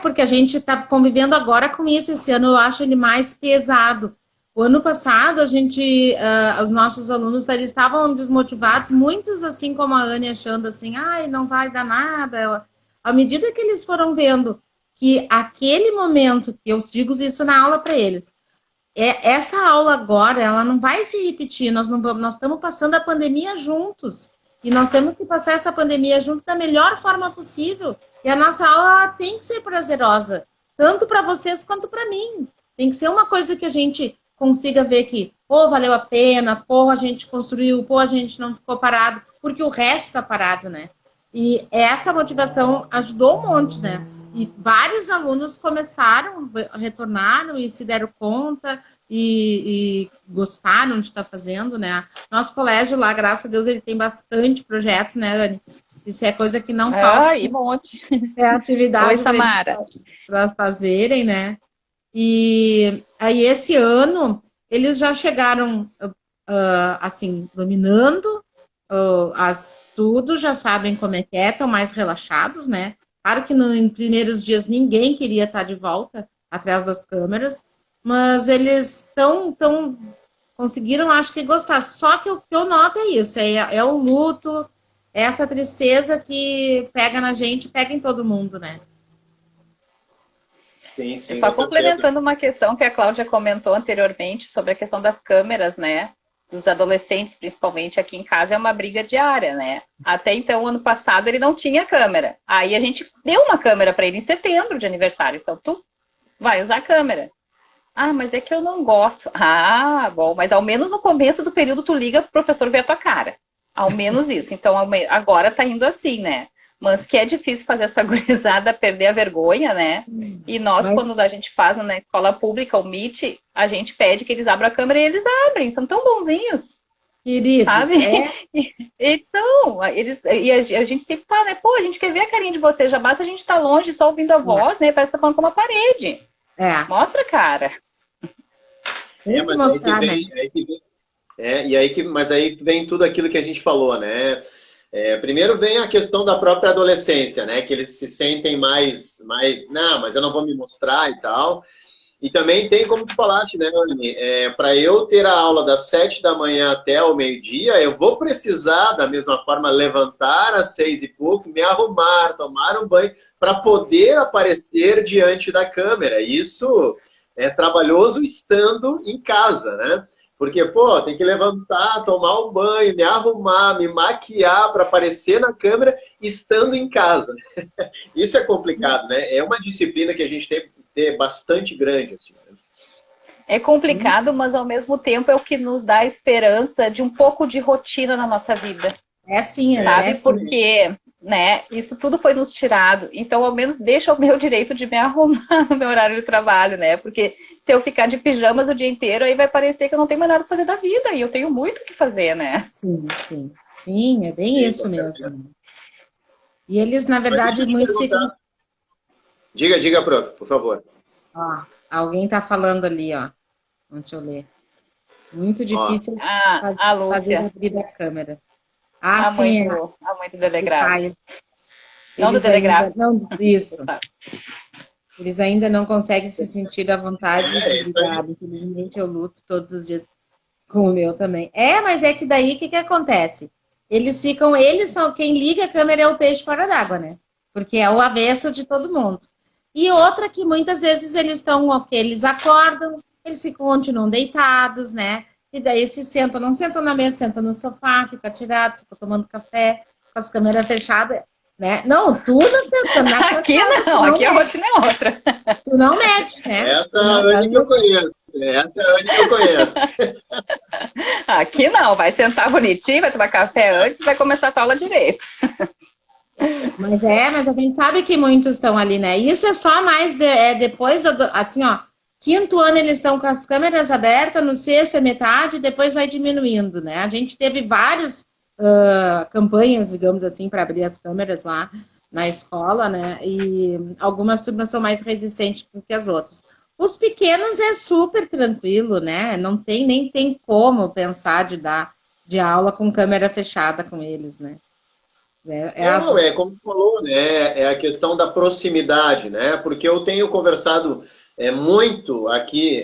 Porque a gente está convivendo agora com isso. Esse ano eu acho ele mais pesado. O ano passado, os nossos alunos, eles estavam desmotivados, muitos assim como a Anne, achando assim, ai, não vai dar nada. À medida que eles foram vendo que aquele momento, que eu digo isso na aula para eles, essa aula agora, ela não vai se repetir, nós estamos passando a pandemia juntos, e nós temos que passar essa pandemia junto da melhor forma possível, e a nossa aula tem que ser prazerosa, tanto para vocês quanto para mim. Tem que ser uma coisa que a gente consiga ver que, pô, valeu a pena, pô, a gente construiu, pô, a gente não ficou parado, porque o resto está parado, né? E essa motivação ajudou um monte, né? E vários alunos começaram, retornaram e se deram conta e gostaram de estar fazendo, né? Nosso colégio lá, graças a Deus, ele tem bastante projetos, né, Anne? Isso é coisa que não falta. e um monte. É atividade Oi, Samara. para elas fazerem, né? E aí, esse ano, eles já chegaram, assim, dominando tudo, já sabem como é que é, estão mais relaxados, né? Claro que nos primeiros dias ninguém queria estar de volta atrás das câmeras, mas eles conseguiram, acho que, gostar. Só que o que eu noto é isso, é o luto, é essa tristeza que pega na gente, pega em todo mundo, né? Sim, sim. Só complementando uma questão que a Cláudia comentou anteriormente sobre a questão das câmeras, né? Dos adolescentes, principalmente aqui em casa, é uma briga diária, né? Até então, ano passado, ele não tinha câmera. Aí a gente deu uma câmera para ele em setembro de aniversário. Então, tu vai usar a câmera. Ah, mas é que eu não gosto. Ah, bom, mas ao menos no começo do período tu liga pro professor ver a tua cara. Ao menos isso. Então, agora tá indo assim, né? Mas que é difícil fazer essa gurizada perder a vergonha, né? E nós, quando a gente faz na escola pública, o Meet, a gente pede que eles abram a câmera e eles abrem. São tão bonzinhos. Queridos, sabe? Eles são. E a gente sempre fala, né? Pô, a gente quer ver a carinha de vocês. Já basta a gente estar longe, só ouvindo a voz, né? Parece que tá falando com uma parede. Mostra, cara. Tem que mostrar, né? Mas aí vem tudo aquilo que a gente falou, né? Primeiro vem a questão da própria adolescência, né? Que eles se sentem mais, não, mas eu não vou me mostrar e tal. E também tem, como tu falaste, né, Anne? Para eu ter a aula das 7 da manhã até o meio-dia, eu vou precisar, da mesma forma, levantar às 6 e pouco, me arrumar, tomar um banho, para poder aparecer diante da câmera. Isso é trabalhoso estando em casa, né? Porque, pô, tem que levantar, tomar um banho, me arrumar, me maquiar para aparecer na câmera estando em casa. Isso é complicado, né? É uma disciplina que a gente tem que ter bastante grande, assim. Né? É complicado, mas ao mesmo tempo é o que nos dá a esperança de um pouco de rotina na nossa vida. Sim, sabe? Porque, né, isso tudo foi nos tirado. Então, ao menos deixa o meu direito de me arrumar no meu horário de trabalho, né? Porque se eu ficar de pijamas o dia inteiro, aí vai parecer que eu não tenho mais nada para fazer da vida. E eu tenho muito o que fazer, né? Sim, é bem isso mesmo. E eles, na verdade, muitos ficam... Diga, por favor. Ó, alguém tá falando ali, ó. Deixa eu ler. Muito difícil fazer abrir a câmera. Sim. A mãe do Telegrafo. Não do Telegrafo. Não, isso. Eles ainda não conseguem se sentir à vontade de ligar. Infelizmente, eu luto todos os dias com o meu também. Mas é que daí, o que acontece? Eles são, quem liga a câmera é o peixe fora d'água, né? Porque é o avesso de todo mundo. E outra que muitas vezes eles acordam, eles continuam deitados, né? E daí não sentam na mesa, sentam no sofá, fica tirado, fica tomando café, com as câmeras fechadas, né? Não, tu não tenta. Aqui não, aqui a rotina é outra. Tu não mete, né? Essa é a Anne que eu conheço. Aqui não, vai sentar bonitinho, vai tomar café antes, vai começar a aula direito. Mas a gente sabe que muitos estão ali, né? Isso é só mais depois, assim, ó, quinto ano eles estão com as câmeras abertas, no sexto é metade, depois vai diminuindo, né? A gente teve várias campanhas, digamos assim, para abrir as câmeras lá na escola, né? E algumas turmas são mais resistentes do que as outras. Os pequenos é super tranquilo, né? Não tem, nem tem como pensar de dar de aula com câmera fechada com eles, né? Não, é como tu falou, né? É a questão da proximidade, né? Porque eu tenho conversado muito aqui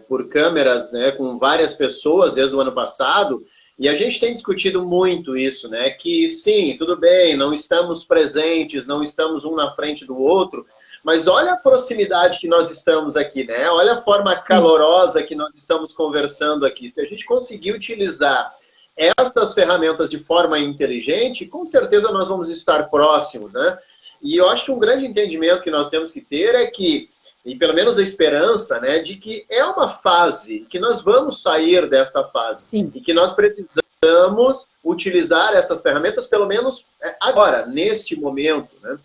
por câmeras, né, com várias pessoas desde o ano passado, e a gente tem discutido muito isso, né? Que sim, tudo bem, não estamos presentes, não estamos um na frente do outro, mas olha a proximidade que nós estamos aqui, né? Olha a forma calorosa que nós estamos conversando aqui. Se a gente conseguir utilizar estas ferramentas de forma inteligente, com certeza nós vamos estar próximos, né? E eu acho que um grande entendimento que nós temos que ter é que, e pelo menos a esperança, né, de que é uma fase, que nós vamos sair desta fase. Sim. E que nós precisamos utilizar essas ferramentas, pelo menos agora, neste momento, né?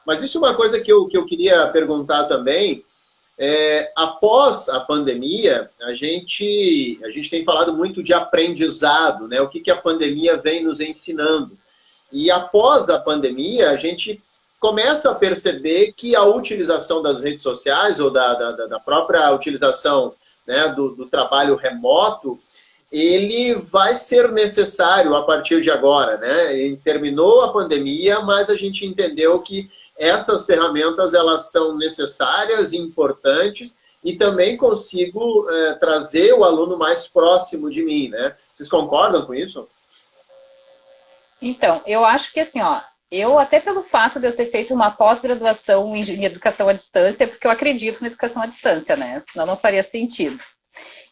Mas isso é uma coisa que eu queria perguntar também. Após a pandemia, a gente tem falado muito de aprendizado, né? O que a pandemia vem nos ensinando. E após a pandemia, a gente começa a perceber que a utilização das redes sociais ou da própria utilização, né, do trabalho remoto, ele vai ser necessário a partir de agora, né? E terminou a pandemia, mas a gente entendeu que essas ferramentas, elas são necessárias e importantes, e também consigo trazer o aluno mais próximo de mim, né? Vocês concordam com isso? Então, eu acho que assim, ó, eu até pelo fato de eu ter feito uma pós-graduação em educação à distância, porque eu acredito na educação à distância, né? Senão não faria sentido.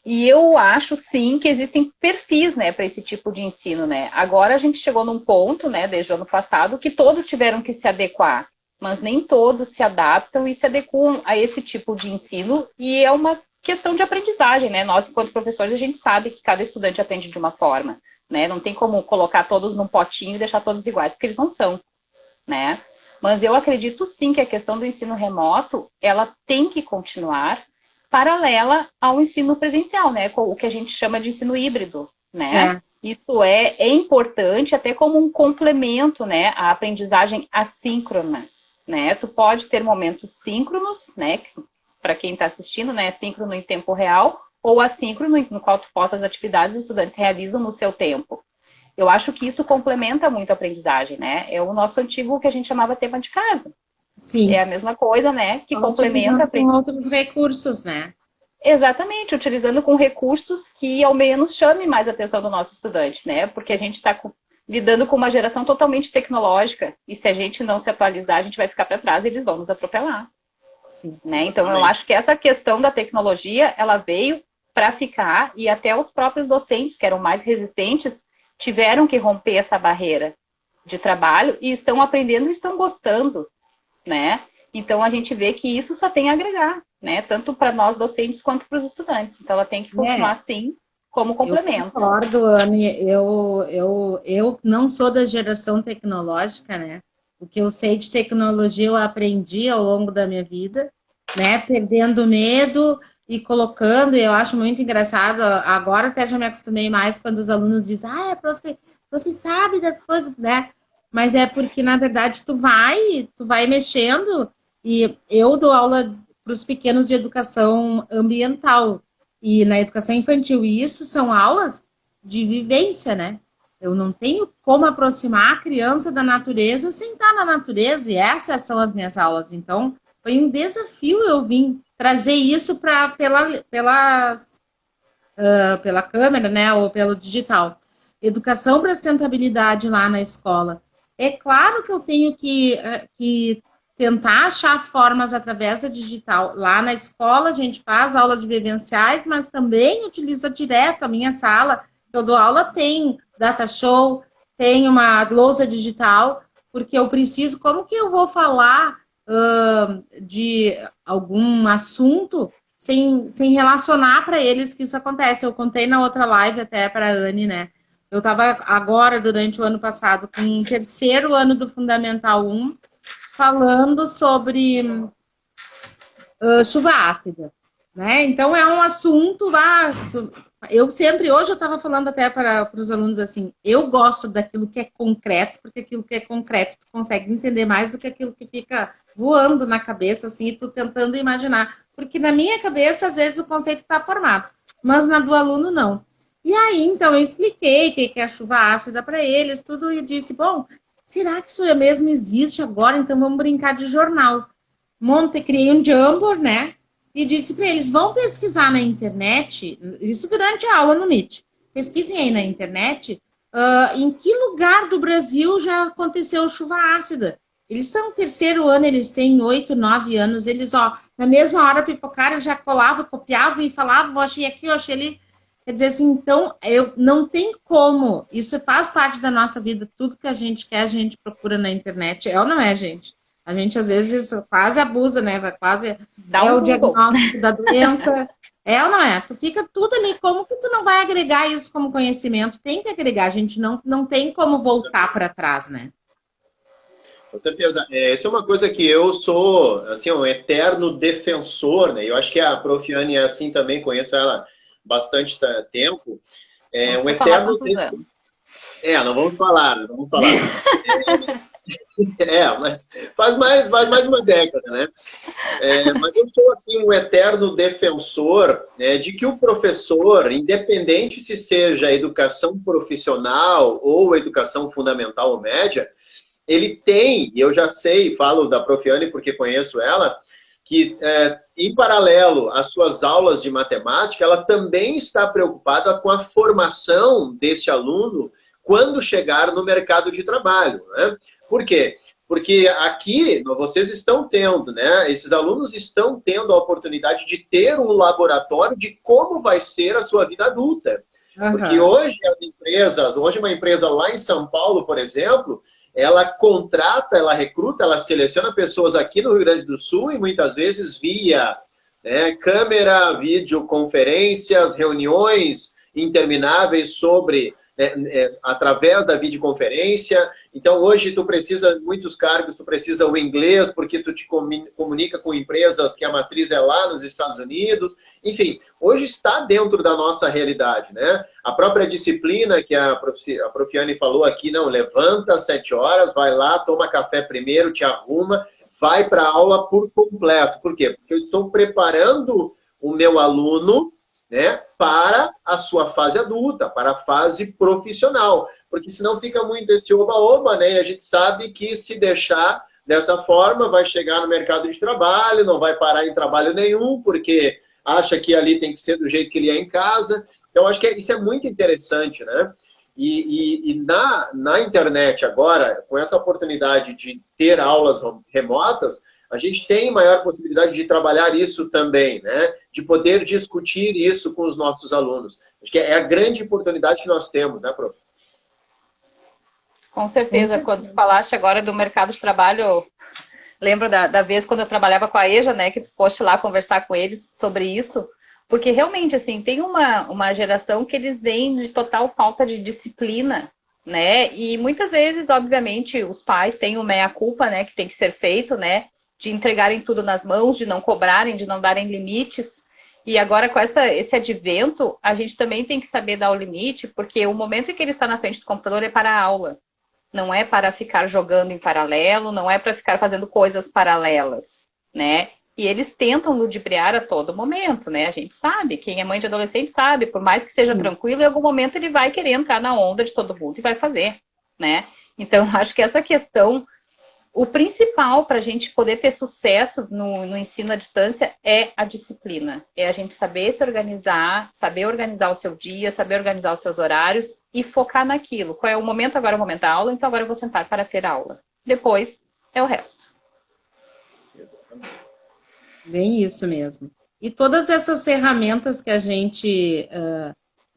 E eu acho, sim, que existem perfis, né, para esse tipo de ensino, né? Agora a gente chegou num ponto, né, desde o ano passado, que todos tiveram que se adequar, mas nem todos se adaptam e se adequam a esse tipo de ensino, e é uma questão de aprendizagem, né? Nós, enquanto professores, a gente sabe que cada estudante aprende de uma forma, né? Não tem como colocar todos num potinho e deixar todos iguais, porque eles não são, né? Mas eu acredito, sim, que a questão do ensino remoto, ela tem que continuar paralela ao ensino presencial, né? O que a gente chama de ensino híbrido, né? Isso é importante até como um complemento, né, à aprendizagem assíncrona, né? Tu pode ter momentos síncronos, né, para quem está assistindo, né, síncrono em tempo real, ou assíncrono, no qual tu posta as atividades e os estudantes realizam no seu tempo. Eu acho que isso complementa muito a aprendizagem, né? É o nosso antigo, que a gente chamava tema de casa. Sim. É a mesma coisa, né, que complementa a com outros recursos, né? Exatamente, utilizando com recursos que ao menos chame mais a atenção do nosso estudante, né? Porque a gente está lidando com uma geração totalmente tecnológica, e se a gente não se atualizar, a gente vai ficar para trás e eles vão nos atropelar. Sim. Né? Então, eu acho que essa questão da tecnologia, ela veio para ficar, e até os próprios docentes, que eram mais resistentes, tiveram que romper essa barreira de trabalho e estão aprendendo e estão gostando, né? Então, a gente vê que isso só tem a agregar, né? Tanto para nós docentes quanto para os estudantes. Então, ela tem que continuar assim, como complemento. Eu concordo, Anne. Eu não sou da geração tecnológica, né? O que eu sei de tecnologia eu aprendi ao longo da minha vida, né? Perdendo medo e colocando, e eu acho muito engraçado. Agora até já me acostumei mais quando os alunos dizem, prof sabe das coisas, né? Mas é porque, na verdade, tu vai mexendo, e eu dou aula para os pequenos de educação ambiental e na educação infantil, e isso são aulas de vivência, né? Eu não tenho como aproximar a criança da natureza sem estar na natureza, e essas são as minhas aulas. Então, foi um desafio eu vim trazer isso pela câmera, né, ou pelo digital. Educação para sustentabilidade lá na escola. É claro que eu tenho que tentar achar formas através da digital. Lá na escola a gente faz aulas de vivenciais, mas também utiliza direto a minha sala. Eu dou aula, tem data show, tem uma lousa digital, porque eu preciso, como que eu vou falar de algum assunto sem relacionar para eles que isso acontece? Eu contei na outra live até para a Anne, né? Eu estava agora, durante o ano passado, com o 3º ano do Fundamental 1, falando sobre chuva ácida, né? Então, é um assunto hoje eu estava falando até para os alunos assim, eu gosto daquilo que é concreto, porque aquilo que é concreto tu consegue entender mais do que aquilo que fica voando na cabeça, assim, e tu tentando imaginar. porque na minha cabeça, às vezes, o conceito está formado, mas na do aluno, não. E aí, então, eu expliquei o que é a chuva ácida para eles, tudo, e disse, bom, será que isso mesmo existe agora? Então, vamos brincar de jornal. Criei um Jamboard, né? E disse para eles, vão pesquisar na internet, isso durante a aula no Meet, pesquisem aí na internet, em que lugar do Brasil já aconteceu chuva ácida. Eles estão no terceiro ano, eles têm 8, 9 anos, eles, na mesma hora pipocaram, já colavam, copiavam e falavam, eu achei aqui, eu achei ali. Quer dizer assim, então, não tem como, isso faz parte da nossa vida, tudo que a gente quer, a gente procura na internet, ou não é, gente? A gente, às vezes, quase abusa, né? Quase o diagnóstico da doença. Ou não é? Tu fica tudo ali, como que tu não vai agregar isso como conhecimento? Tem que agregar, a gente não tem como voltar para trás, né? Com certeza. Isso é uma coisa que eu sou, assim, um eterno defensor, né? Eu acho que a Profiane é assim também, conheço ela bastante tempo. Um eterno defensor. Não vamos falar, não vamos falar. Mas faz mais uma década, né? Mas eu sou, assim, um eterno defensor, né, de que o professor, independente se seja educação profissional ou educação fundamental ou média, ele tem, e eu já sei, falo da Profiane porque conheço ela, que em paralelo às suas aulas de matemática, ela também está preocupada com a formação desse aluno quando chegar no mercado de trabalho, né? Por quê? Porque aqui vocês estão tendo, né? Esses alunos estão tendo a oportunidade de ter um laboratório de como vai ser a sua vida adulta. Uhum. Porque hoje as empresas, hoje uma empresa lá em São Paulo, por exemplo, ela contrata, ela recruta, ela seleciona pessoas aqui no Rio Grande do Sul e muitas vezes via câmera, videoconferências, reuniões intermináveis sobre... através da videoconferência. Então, hoje, tu precisa, muitos cargos, tu precisa o inglês, porque tu te comunica com empresas que a matriz é lá nos Estados Unidos. Enfim, hoje está dentro da nossa realidade, né? A própria disciplina que a Profiane falou aqui, não, levanta às 7 horas, vai lá, toma café primeiro, te arruma, vai para a aula por completo. Por quê? Porque eu estou preparando o meu aluno, né, para a sua fase adulta, para a fase profissional. Porque senão fica muito esse oba-oba, né? E a gente sabe que se deixar dessa forma, vai chegar no mercado de trabalho, não vai parar em trabalho nenhum, porque acha que ali tem que ser do jeito que ele é em casa. Então, acho que isso é muito interessante, né? E na internet agora, com essa oportunidade de ter aulas remotas, a gente tem maior possibilidade de trabalhar isso também, né? De poder discutir isso com os nossos alunos. Acho que é a grande oportunidade que nós temos, né, prof? Com certeza. Quando tu falaste agora do mercado de trabalho, lembro da vez quando eu trabalhava com a EJA, né? Que tu foste lá conversar com eles sobre isso. Porque realmente, assim, tem uma geração que eles vêm de total falta de disciplina, né? E muitas vezes, obviamente, os pais têm o meia-culpa, né? Que tem que ser feito, né? De entregarem tudo nas mãos, de não cobrarem, de não darem limites. E agora, com esse advento, a gente também tem que saber dar o limite, porque o momento em que ele está na frente do computador é para a aula. Não é para ficar jogando em paralelo, não é para ficar fazendo coisas paralelas, né? E eles tentam ludibriar a todo momento, né? A gente sabe, quem é mãe de adolescente sabe, por mais que seja tranquilo, em algum momento ele vai querer entrar na onda de todo mundo e vai fazer, né? Então, acho que essa questão... O principal para a gente poder ter sucesso no ensino à distância é a disciplina. É a gente saber se organizar, saber organizar o seu dia, saber organizar os seus horários e focar naquilo. Qual é o momento? Agora é o momento da aula, então agora eu vou sentar para ter aula. Depois é o resto. Bem isso mesmo. E todas essas ferramentas que a gente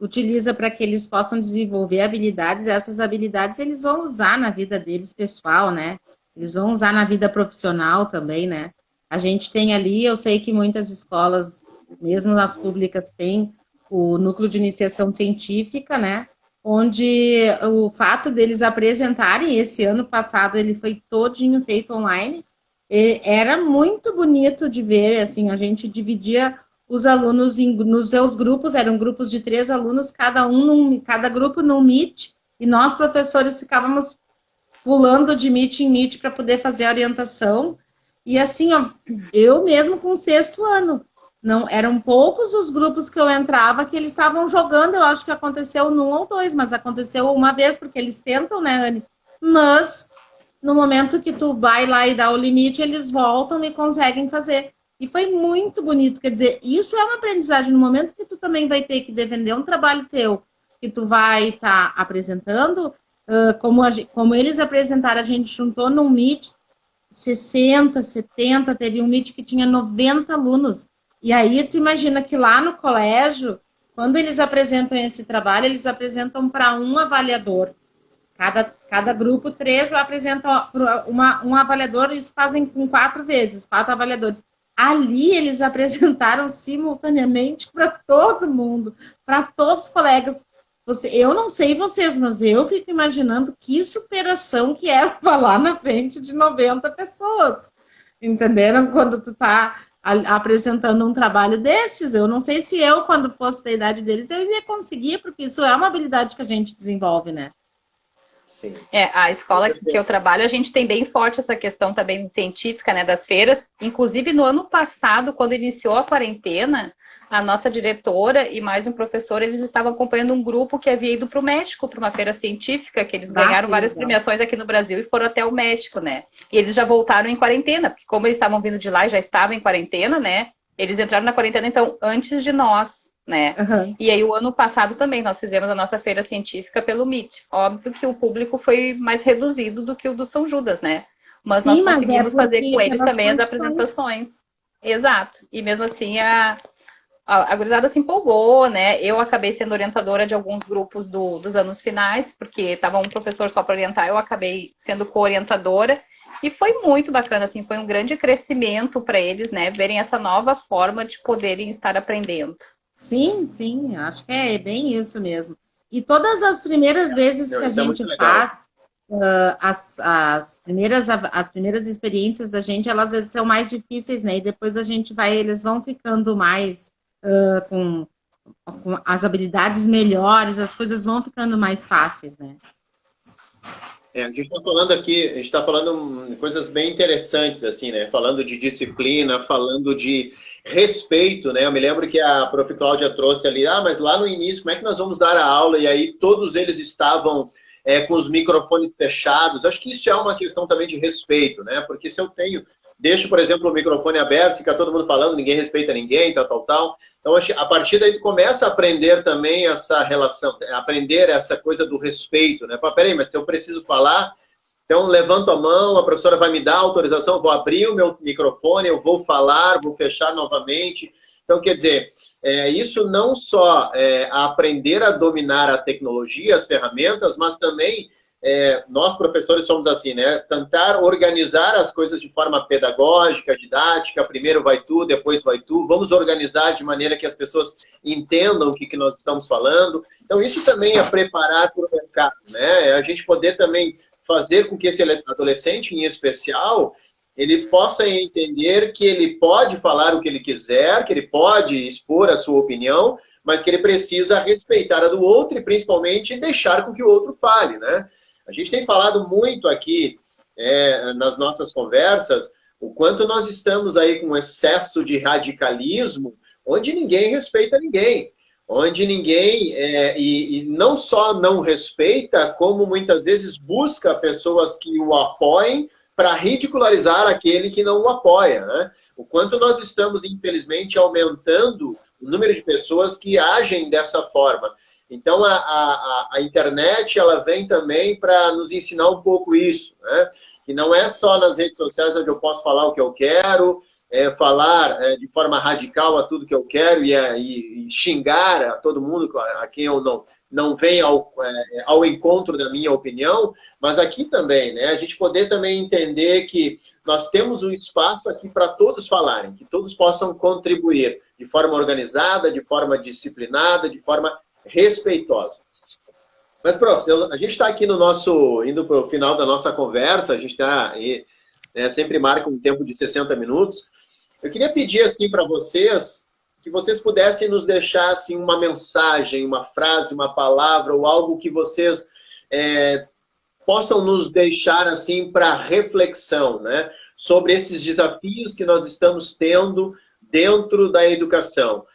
utiliza para que eles possam desenvolver habilidades, essas habilidades eles vão usar na vida deles pessoal, né? Eles vão usar na vida profissional também, né? A gente tem ali, eu sei que muitas escolas, mesmo nas públicas, tem o núcleo de iniciação científica, né? Onde o fato deles apresentarem, esse ano passado ele foi todinho feito online, era muito bonito de ver, assim, a gente dividia os alunos nos seus grupos, eram grupos de 3 alunos, cada grupo num Meet, e nós, professores, ficávamos pulando de Meet em Meet para poder fazer a orientação. E assim, ó, eu mesmo com o 6º ano, não, eram poucos os grupos que eu entrava que eles estavam jogando, eu acho que aconteceu num ou dois, mas aconteceu uma vez, porque eles tentam, né, Anne? Mas no momento que tu vai lá e dá o limite, eles voltam e conseguem fazer. E foi muito bonito, quer dizer, isso é uma aprendizagem no momento que tu também vai ter que defender um trabalho teu, que tu vai estar apresentando, como eles apresentaram, a gente juntou num Meet 60, 70, teve um Meet que tinha 90 alunos. E aí tu imagina que lá no colégio, quando eles apresentam esse trabalho, eles apresentam para um avaliador. Cada grupo, 3 apresentam um avaliador, eles fazem com 4 vezes, 4 avaliadores. Ali eles apresentaram simultaneamente para todo mundo, para todos os colegas. Eu não sei vocês, mas eu fico imaginando que superação que é falar na frente de 90 pessoas. Entenderam? Quando tu tá apresentando um trabalho desses, eu não sei se eu, quando fosse da idade deles, eu iria conseguir, porque isso é uma habilidade que a gente desenvolve, né? Sim. A escola que eu trabalho, a gente tem bem forte essa questão também científica, né, das feiras. Inclusive, no ano passado, quando iniciou a quarentena, a nossa diretora e mais um professor, eles estavam acompanhando um grupo que havia ido para o México, para uma feira científica, que eles ganharam várias premiações aqui no Brasil e foram até o México, né? E eles já voltaram em quarentena, porque como eles estavam vindo de lá e já estavam em quarentena, né? Eles entraram na quarentena, então, antes de nós. Né? Uhum. E aí o ano passado também nós fizemos a nossa feira científica pelo Meet. Óbvio que o público foi mais reduzido do que o do São Judas, né? Mas nós conseguimos fazer com eles também as apresentações. Exato. E mesmo assim a gurizada se empolgou, né? Eu acabei sendo orientadora de alguns grupos dos anos finais, porque estava um professor só para orientar, eu acabei sendo co-orientadora. E foi muito bacana, assim, foi um grande crescimento para eles, né? Verem essa nova forma de poderem estar aprendendo. Sim, sim, acho que é bem isso mesmo. E todas as primeiras vezes que a gente faz, as primeiras experiências da gente, elas são mais difíceis, né? E depois eles vão ficando mais com as habilidades melhores, as coisas vão ficando mais fáceis, né? A gente está falando aqui, a gente está falando coisas bem interessantes, assim, né? Falando de disciplina, falando de respeito, né? Eu me lembro que a prof. Cláudia trouxe ali, mas lá no início, como é que nós vamos dar a aula? E aí todos eles estavam com os microfones fechados. Acho que isso é uma questão também de respeito, né? Porque se eu deixo, por exemplo, o microfone aberto, fica todo mundo falando, ninguém respeita ninguém, tal. Então, a partir daí, começa a aprender também essa relação, aprender essa coisa do respeito, né? Peraí, mas se eu preciso falar, então levanto a mão, a professora vai me dar autorização, eu vou abrir o meu microfone, eu vou falar, vou fechar novamente. Então, quer dizer, isso não só aprender a dominar a tecnologia, as ferramentas, mas também nós, professores, somos assim, né? Tentar organizar as coisas de forma pedagógica, didática. Primeiro vai tu, depois vai tu. Vamos organizar de maneira que as pessoas entendam o que nós estamos falando. Então, isso também é preparar para o mercado, né? A gente poder também fazer com que esse adolescente, em especial, ele possa entender que ele pode falar o que ele quiser, que ele pode expor a sua opinião, mas que ele precisa respeitar a do outro e, principalmente, deixar com que o outro fale, né? A gente tem falado muito aqui nas nossas conversas o quanto nós estamos aí com excesso de radicalismo, onde ninguém respeita ninguém, onde ninguém, e não só não respeita, como muitas vezes busca pessoas que o apoiem para ridicularizar aquele que não o apoia, né? O quanto nós estamos, infelizmente, aumentando o número de pessoas que agem dessa forma. Então, a internet, ela vem também para nos ensinar um pouco isso, né? Que não é só nas redes sociais onde eu posso falar o que eu quero, falar de forma radical a tudo que eu quero e xingar a todo mundo a quem eu não venha ao encontro da minha opinião, mas aqui também, né? A gente poder também entender que nós temos um espaço aqui para todos falarem, que todos possam contribuir de forma organizada, de forma disciplinada, de forma respeitosa. Mas, prof, a gente está aqui indo para o final da nossa conversa, a gente está sempre marca um tempo de 60 minutos. Eu queria pedir assim para vocês que vocês pudessem nos deixar assim, uma mensagem, uma frase, uma palavra ou algo que vocês possam nos deixar assim para reflexão, né? sobre esses desafios que nós estamos tendo dentro da educação.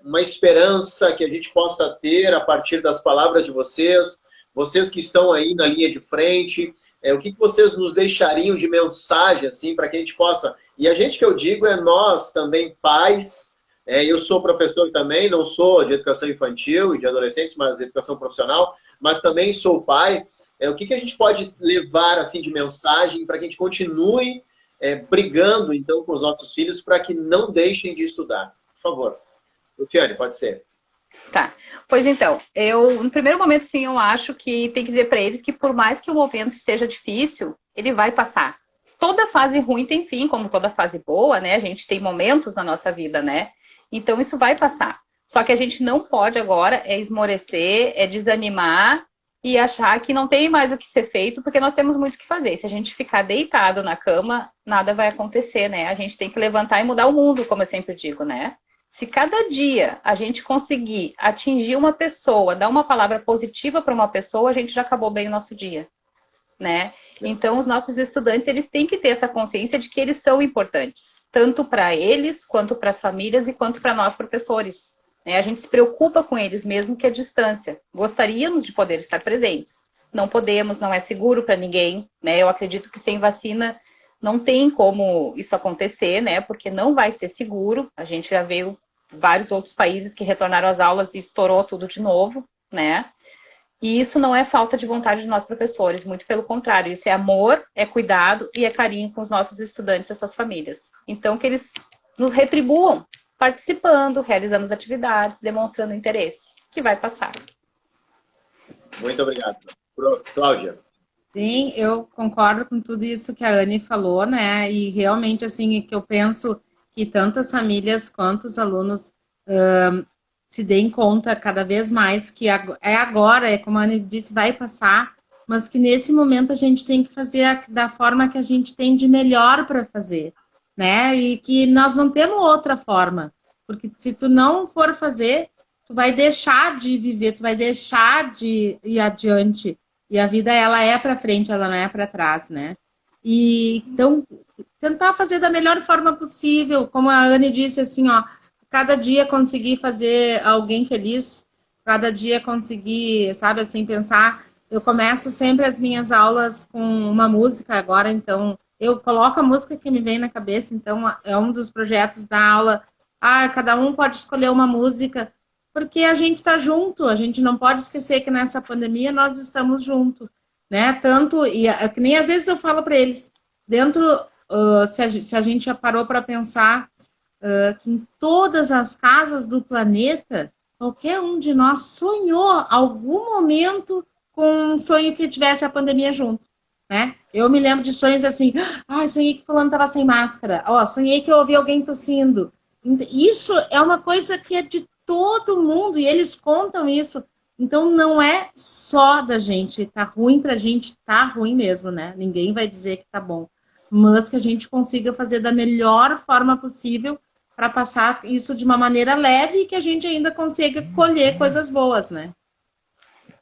Uma esperança que a gente possa ter a partir das palavras de vocês, vocês que estão aí na linha de frente, o que vocês nos deixariam de mensagem, assim, para que a gente possa... E a gente que eu digo é nós também, pais. Eu sou professor também, não sou de educação infantil e de adolescentes, mas de educação profissional, mas também sou pai. O que a gente pode levar, assim, de mensagem para que a gente continue brigando, então, com os nossos filhos para que não deixem de estudar? Por favor. Luciane, pode ser. Tá. Pois então, no primeiro momento, sim, eu acho que tem que dizer para eles que por mais que o momento esteja difícil, ele vai passar. Toda fase ruim tem fim, como toda fase boa, né? A gente tem momentos na nossa vida, né? Então, isso vai passar. Só que a gente não pode agora esmorecer, desanimar e achar que não tem mais o que ser feito, porque nós temos muito o que fazer. Se a gente ficar deitado na cama, nada vai acontecer, né? A gente tem que levantar e mudar o mundo, como eu sempre digo, né? Se cada dia a gente conseguir atingir uma pessoa, dar uma palavra positiva para uma pessoa, a gente já acabou bem o nosso dia, né? Então, os nossos estudantes, eles têm que ter essa consciência de que eles são importantes, tanto para eles, quanto para as famílias e quanto para nós, professores. A gente se preocupa com eles, mesmo que à distância. Gostaríamos de poder estar presentes. Não podemos, não é seguro para ninguém, né? Eu acredito que sem vacina não tem como isso acontecer, né? Porque não vai ser seguro. A gente já viu vários outros países que retornaram às aulas e estourou tudo de novo, né? E isso não é falta de vontade de nós professores, muito pelo contrário. Isso é amor, é cuidado e é carinho com os nossos estudantes e as suas famílias. Então, que eles nos retribuam participando, realizando as atividades, demonstrando interesse, que vai passar. Muito obrigado. Cláudia. Sim, eu concordo com tudo isso que a Anne falou, né? E realmente, assim, que eu penso que tanto as famílias quanto os alunos se deem conta cada vez mais que agora, como a Anne disse, vai passar, mas que nesse momento a gente tem que fazer da forma que a gente tem de melhor para fazer, né? E que nós não temos outra forma, porque se tu não for fazer, tu vai deixar de viver, tu vai deixar de ir adiante. E a vida, ela é para frente, ela não é para trás, né? E, então, tentar fazer da melhor forma possível, como a Anne disse, assim, ó, cada dia conseguir fazer alguém feliz, cada dia conseguir, sabe, assim, pensar. Eu começo sempre as minhas aulas com uma música agora, então, eu coloco a música que me vem na cabeça, então, é um dos projetos da aula. Cada um pode escolher uma música, porque a gente está junto, a gente não pode esquecer que nessa pandemia nós estamos juntos, né? Tanto, e que nem às vezes eu falo para eles, dentro, se a gente já parou para pensar que em todas as casas do planeta, qualquer um de nós sonhou algum momento com um sonho que tivesse a pandemia junto, né? Eu me lembro de sonhos assim, sonhei que fulano estava sem máscara, sonhei que eu ouvi alguém tossindo. Isso é uma coisa que é de todo mundo, e eles contam isso. Então, não é só da gente. Tá ruim pra gente, tá ruim mesmo, né? Ninguém vai dizer que tá bom. Mas que a gente consiga fazer da melhor forma possível para passar isso de uma maneira leve e que a gente ainda consiga colher coisas boas, né?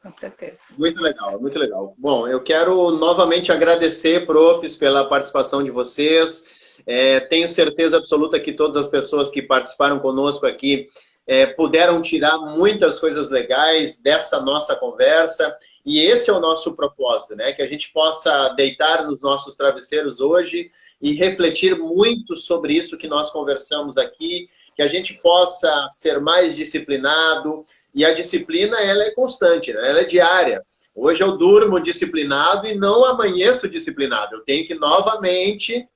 Com certeza. Muito legal, muito legal. Bom, eu quero novamente agradecer, profs, pela participação de vocês. Tenho certeza absoluta que todas as pessoas que participaram conosco aqui puderam tirar muitas coisas legais dessa nossa conversa, e esse é o nosso propósito, né? Que a gente possa deitar nos nossos travesseiros hoje e refletir muito sobre isso que nós conversamos aqui, que a gente possa ser mais disciplinado, e a disciplina, ela é constante, né? Ela é diária. Hoje eu durmo disciplinado e não amanheço disciplinado. Eu tenho que novamente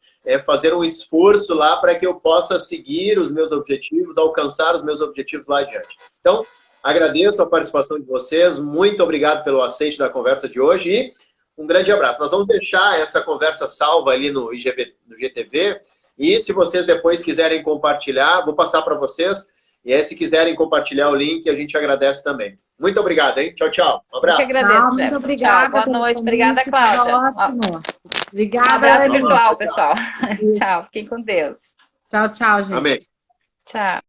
fazer um esforço lá para que eu possa seguir os meus objetivos, alcançar os meus objetivos lá adiante. Então, agradeço a participação de vocês, muito obrigado pelo aceite da conversa de hoje e um grande abraço. Nós vamos deixar essa conversa salva ali no IGTV e se vocês depois quiserem compartilhar, vou passar para vocês, e aí se quiserem compartilhar o link, a gente agradece também. Muito obrigado, hein? Tchau, tchau. Um abraço. Eu que agradeço, muito obrigada. Boa noite. Obrigada, Cláudia. Ótimo. Obrigada. Um abraço virtual, pessoal. Tchau. Fiquem com Deus. Tchau, tchau, gente. Amém. Tchau.